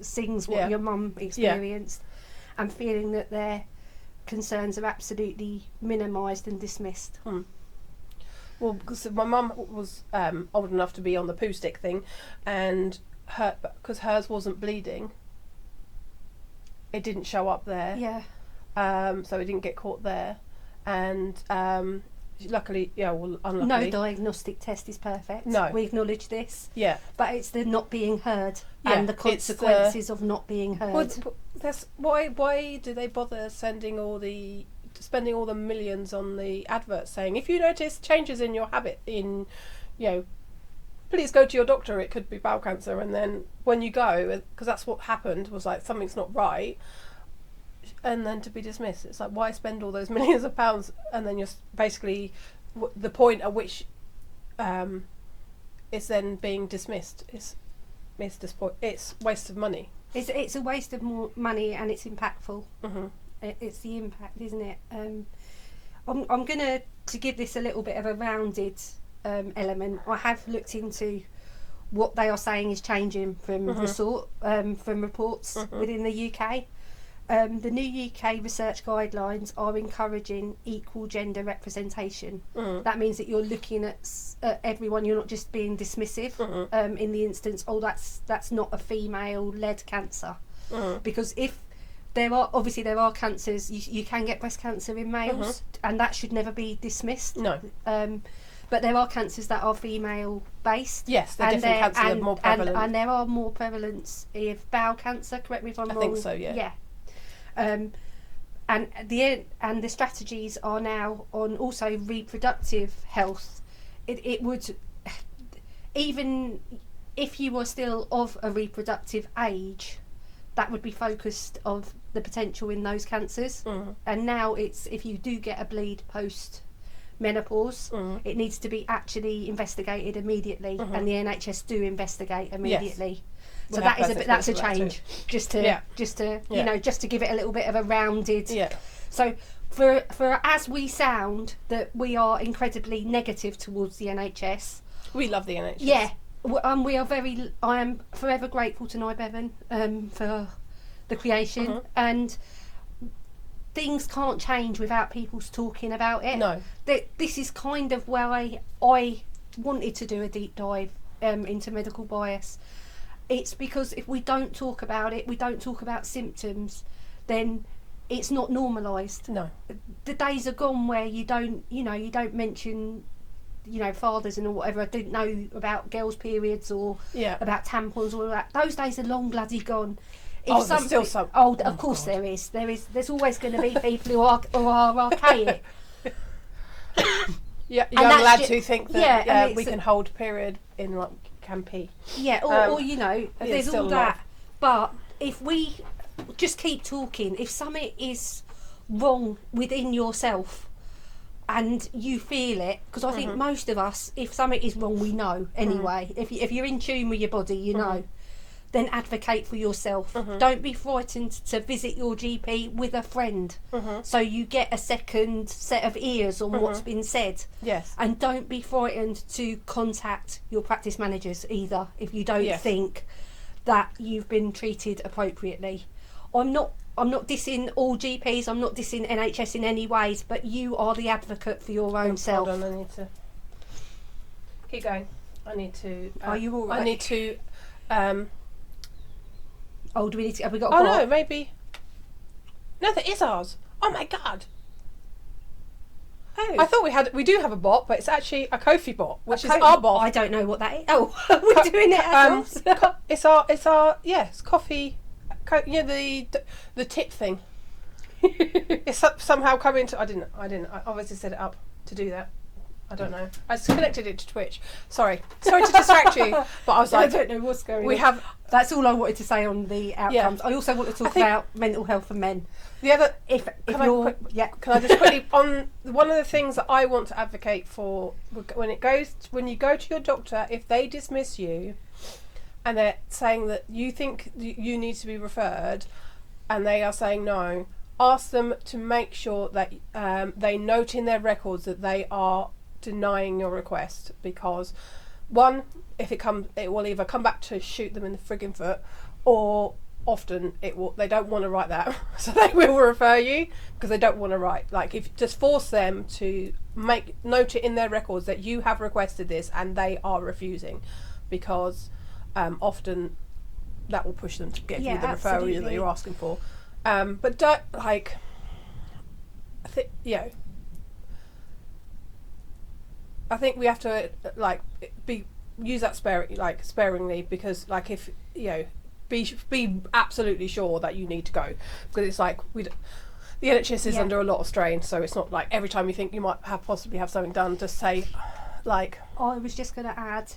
sings what your mum experienced, and feeling that their concerns are absolutely minimised and dismissed. Well, because my mum was old enough to be on the poo stick thing, and because hers wasn't bleeding, it didn't show up there. Yeah. So it didn't get caught there, and luckily, unluckily. No diagnostic test is perfect. No. We acknowledge this. Yeah. But it's the not being heard and the it's consequences of not being heard. Well, why do they bother spending all the millions on the adverts saying, if you notice changes in your habit, please go to your doctor, it could be bowel cancer. And then when you go, because that's what happened, was something's not right, and then to be dismissed. It's why spend all those millions of pounds, and then you're basically the point at which it's then being dismissed. It's waste of money. It's a waste of more money, and it's impactful. It's the impact, isn't it? I'm going to give this a little bit of a rounded element. I have looked into what they are saying is changing from from reports within the UK. the new UK research guidelines are encouraging equal gender representation. That means that you're looking at everyone. You're not just being dismissive in the instance, oh, that's not a female-led cancer. Because if there are cancers, you can get breast cancer in males, and that should never be dismissed. No. But there are cancers that are female-based. Yes, they're different cancers that are more prevalent. And there are more prevalence of bowel cancer, correct me if I'm wrong. I think so, yeah. Yeah. And the strategies are now on also reproductive health. It would, even if you were still of a reproductive age, that would be focused of the potential in those cancers. And now it's, if you do get a bleed post menopause, it needs to be actually investigated immediately, and the NHS do investigate immediately. Yes. So that's a change, just to you know, just to give it a little bit of a rounded. So for as we sound that we are incredibly negative towards the NHS, we love the NHS. Yeah, we are very. I am forever grateful to Nye Bevan for the creation, and things can't change without people talking about it. No. This is kind of why I wanted to do a deep dive into medical bias. It's because if we don't talk about it, we don't talk about symptoms, then it's not normalised. No. The days are gone where you don't mention, fathers and whatever. I didn't know about girls' periods or about tampons or all that. Those days are long bloody gone. There's still some. Oh, of course God. There's always going to be people who are archaic. Young lads who think that we can hold period in like campy. Yeah, or there's all that. But if we just keep talking, if something is wrong within yourself and you feel it, because I think most of us, if something is wrong, we know anyway. If you're in tune with your body, you know. Then advocate for yourself. Don't be frightened to visit your GP with a friend, so you get a second set of ears on what's been said. Yes. And don't be frightened to contact your practice managers either if you don't think that you've been treated appropriately. I'm not dissing all GPs. I'm not dissing NHS in any ways, but you are the advocate for your own self. Hold on, I need to keep going. I need to. Are you all right? I need to. Oh, do we need to? Have we got? Oh no, maybe. No, that is ours. Oh my god. Oh. I thought we do have a bot, but it's actually a Ko-fi bot, which is our bot. I don't know what that is. Oh, we're doing it ourselves. It's our it's coffee. The tip thing. It's somehow coming to. I didn't. I obviously set it up to do that. I don't know. I just connected it to Twitch. Sorry to distract you, but I was like, I don't know what's going on. That's all I wanted to say on the outcomes. I also want to talk about mental health for men. The other, can I just quickly on one of the things that I want to advocate for when you go to your doctor, if they dismiss you, and they're saying that you think you need to be referred, and they are saying no, ask them to make sure that they note in their records that they are denying your request, because one, if it will either come back to shoot them in the frigging foot, or often they don't want to write that, so they will refer you because they don't want to write. Like, if just force them to note it in their records that you have requested this and they are refusing, because often that will push them to give you the referral that you're asking for. But don't I think we have to use that sparingly, because if be absolutely sure that you need to go, because it's the NHS is under a lot of strain, so it's not like every time you think you might possibly have something done, just say I was just going to add,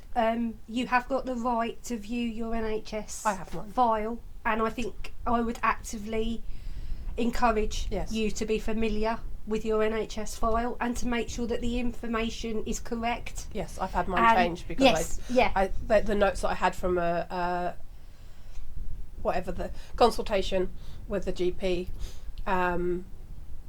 you have got the right to view your NHS file, and I think I would actively encourage you to be familiar with your NHS file and to make sure that the information is correct. Yes, I've had mine changed because the notes that I had from whatever the consultation with the GP,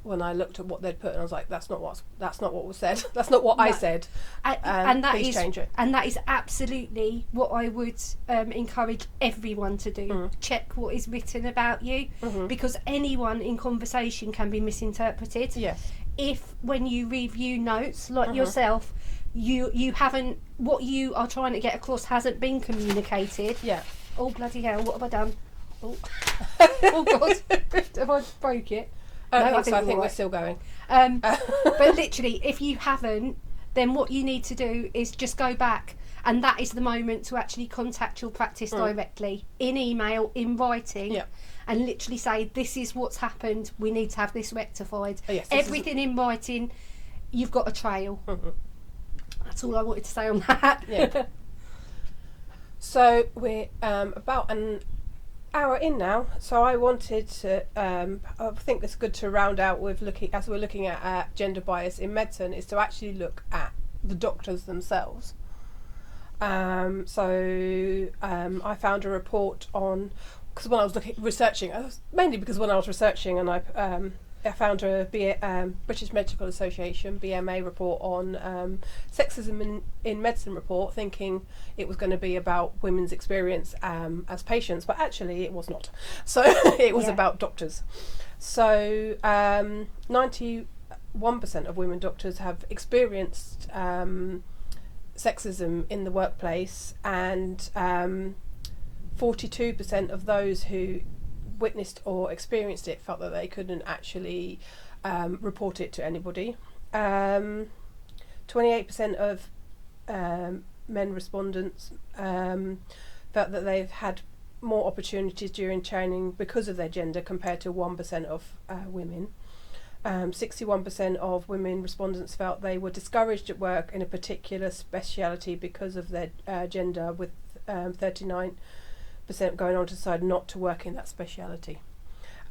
when I looked at what they'd put, and I was like, that's not what was said. That's not what I said. And that please change it. And that is absolutely what I would encourage everyone to do. Check what is written about you, because anyone in conversation can be misinterpreted. Yes. If when you review notes, like yourself, you haven't, what you are trying to get across hasn't been communicated. Yeah. Oh bloody hell! What have I done? Oh, oh God! Have I broke it? No, I think we're still going. But literally, if you haven't, then what you need to do is just go back, and that is the moment to actually contact your practice directly, in email, in writing, and literally say, this is what's happened, we need to have this rectified. Yes, everything in writing, you've got a trail. That's all I wanted to say on that. Yeah. So we're about an hour in now, so I wanted to I think it's good to round out with we're looking at gender bias in medicine, is to actually look at the doctors themselves. I found a report on, because when I was researching, and I found a British Medical Association BMA report on sexism in medicine report, thinking it was going to be about women's experience as patients, but actually it was not. So it was about doctors. So 91% of women doctors have experienced sexism in the workplace, and 42% of those who witnessed or experienced it felt that they couldn't actually report it to anybody. 28% of men respondents felt that they've had more opportunities during training because of their gender compared to 1% of women. 61% of women respondents felt they were discouraged at work in a particular speciality because of their gender, with 39% going on to decide not to work in that speciality.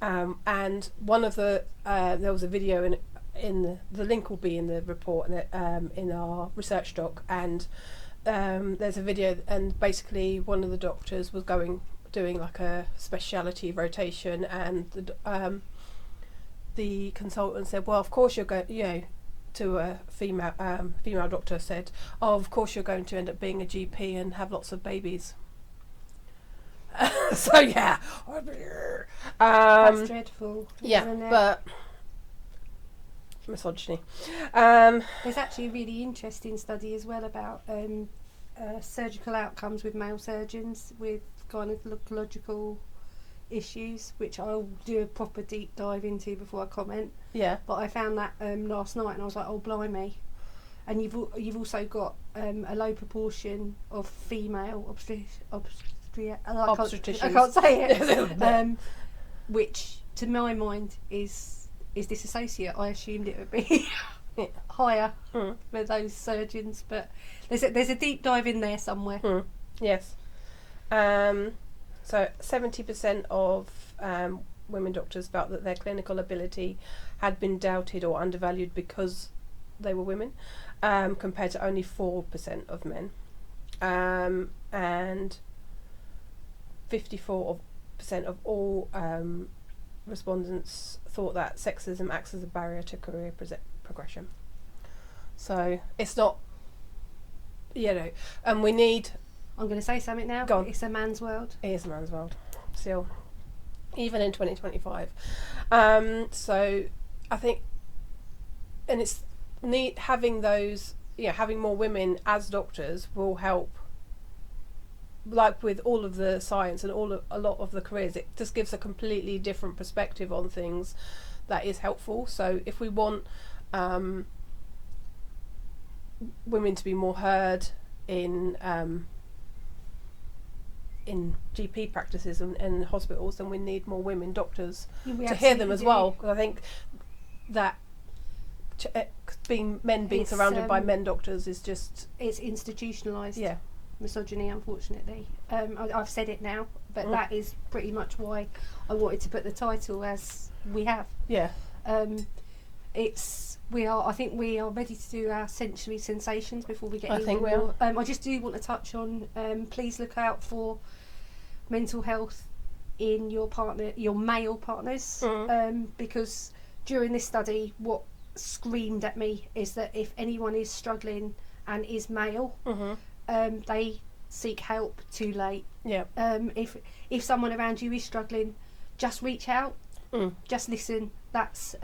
And one of the there was a video in the link will be in the report in our research doc, and there's a video, and basically one of the doctors was doing like a speciality rotation, and the consultant said, well, of course you're going, to a female doctor said, oh, of course you're going to end up being a GP and have lots of babies. So yeah, that's dreadful. Yeah, but misogyny. There's actually a really interesting study as well about surgical outcomes with male surgeons with gynecological issues, which I'll do a proper deep dive into before I comment. Yeah. But I found that last night, and I was like, oh blimey. And you've also got a low proportion of female obstetricians. I can't say it. Which, to my mind, is disassociate. I assumed it would be higher for those surgeons, but there's a deep dive in there somewhere. Yes. So 70% of women doctors felt that their clinical ability had been doubted or undervalued because they were women, compared to only 4% of men. And 54% of all respondents thought that sexism acts as a barrier to career progression. So it's not, and we need... I'm going to say something now. Go on. It's a man's world. It is a man's world, still, even in 2025. So I think, and it's neat having those, having more women as doctors will help. Like with all of the science and a lot of the careers, it just gives a completely different perspective on things that is helpful. So if we want women to be more heard in GP practices and hospitals, then we need more women doctors to hear them as well. Because I think that being surrounded by men doctors is just... It's institutionalised. Yeah. Misogyny, unfortunately. I've said it now, but that is pretty much why I wanted to put the title as we have. Yeah. I think we are ready to do our sensory sensations before we get into think we are. I just do want to touch on, please look out for mental health in your male partners, because during this study, what screamed at me is that if anyone is struggling and is male, they seek help too late. Yeah. If someone around you is struggling, just reach out, just listen. That's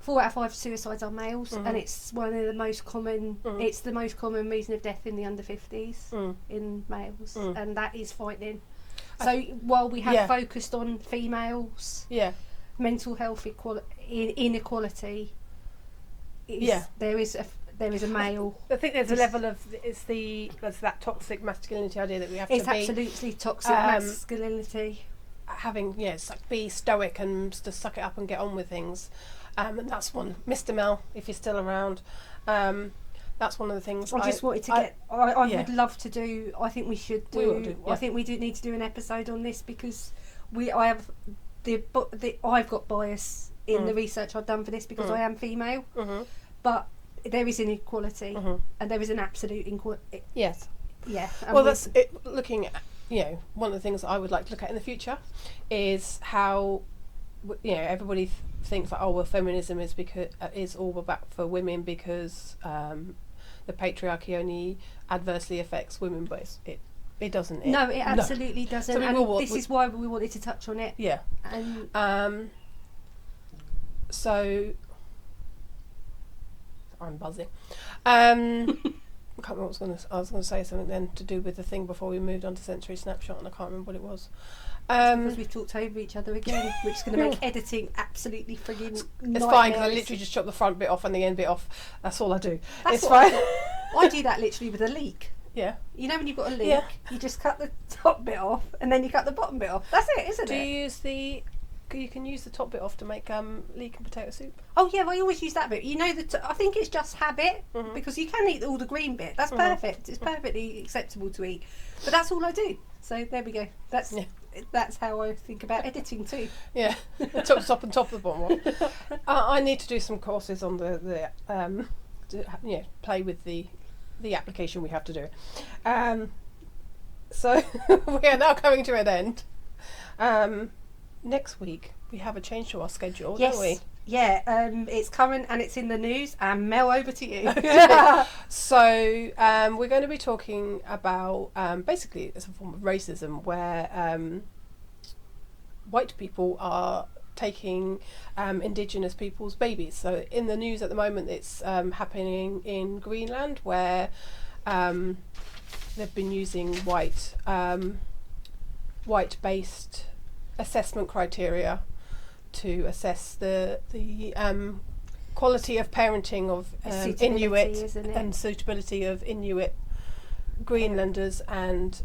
4 out of 5 suicides are males, and it's one of the most common. It's the most common reason of death in the under 50s in males, and that is frightening. So while we have focused on females, mental health inequality, there is a male. I think there's a level of there's that toxic masculinity idea that we have to be. It's absolutely toxic masculinity. Having be stoic and just suck it up and get on with things, and that's one. Mr. Mel, if you're still around, that's one of the things. I just wanted to get. I would love to do. I think we should do. We will do, I think we do need to do an episode on this because I've got bias in the research I've done for this because I am female, but there is inequality and there is an absolute inequality. Yes. Yeah. Well, that's it. Looking at one of the things that I would like to look at in the future is how everybody thinks like, oh well, feminism is all about for women because the patriarchy only adversely affects women, but it doesn't. No, it absolutely doesn't. So this is why we wanted to touch on it. Yeah. And so I'm buzzing. I can't remember I was going to say something then to do with the thing before we moved on to sensory snapshot, and I can't remember what it was. Because we've talked over each other again, which is going to make editing absolutely frigging. It's fine because I literally just chop the front bit off and the end bit off. That's all I do. It's fine. I do that literally with a leek. Yeah. You know when you've got a leek, you just cut the top bit off and then you cut the bottom bit off. That's it, isn't it? Do you use you can use the top bit off to make leek and potato soup? Oh yeah, well, I always use that bit. You know, I think it's just habit because you can eat all the green bit. That's perfect. It's perfectly acceptable to eat. But that's all I do. So there we go. That's how I think about editing too. Yeah, top and top of the bottom one. I need to do some courses on the play with the application we have to do. So we are now coming to an end. Next week we have a change to our schedule, don't we? Yeah, it's coming and it's in the news. And Mel, over to you. So we're going to be talking about basically it's a form of racism where white people are taking indigenous people's babies. So in the news at the moment it's happening in Greenland where they've been using white-based assessment criteria to assess the quality of parenting of Inuit and suitability of Inuit Greenlanders, and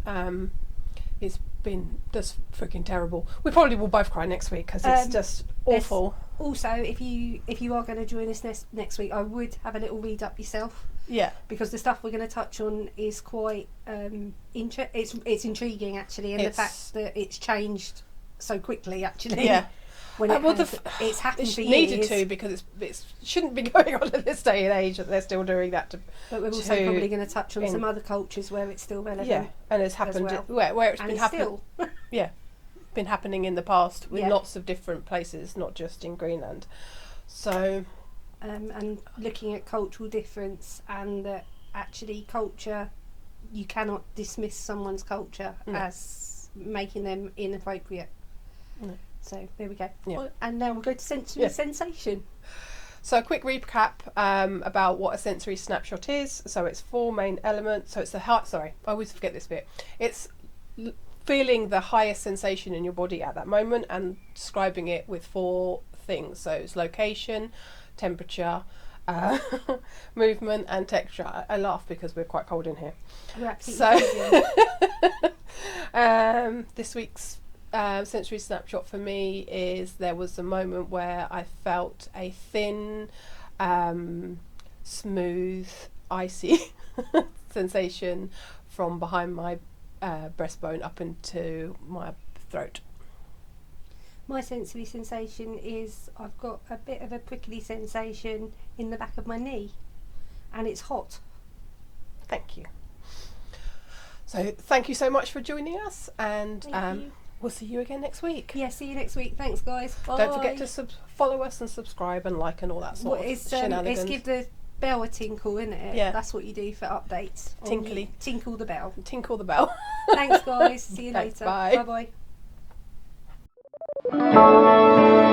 it's been just freaking terrible. We probably will both cry next week because it's just awful. Also, if you are going to join us next week, I would have a little read up yourself. Yeah, because the stuff we're going to touch on is quite it's intriguing actually, and the fact that it's changed so quickly actually. Yeah. When it's happened for years. Needed to, because it shouldn't be going on at this day and age that they're still doing that. But we're also probably going to touch on some other cultures where it's still relevant. Yeah, and it's happened where it's been happening. Yeah, been happening in the past with lots of different places, not just in Greenland. So, and looking at cultural difference, and that actually culture, you cannot dismiss someone's culture as making them inappropriate. No. So there we go. Yeah. Well, and now we'll go to sensory sensation. So a quick recap about what a sensory snapshot is. So it's 4 main elements. So it's the heart. Sorry, I always forget this bit. It's feeling the highest sensation in your body at that moment and describing it with 4 things. So it's location, temperature, movement, and texture. I laugh because we're quite cold in here. We're absolutely so this week's sensory snapshot for me is there was a moment where I felt a thin, smooth, icy sensation from behind my breastbone up into my throat. My sensory sensation is I've got a bit of a prickly sensation in the back of my knee, and it's hot. Thank you. So thank you so much for joining us, and we'll see you again next week. Yeah, see you next week. Thanks, guys. Bye. Don't forget to follow us and subscribe and like and all that sort of shenanigans. It's give the bell a tinkle, isn't it? Yeah. That's what you do for updates. Tinkly. Tinkle the bell. Tinkle the bell. Thanks, guys. See you Thanks, later. bye. Bye-bye.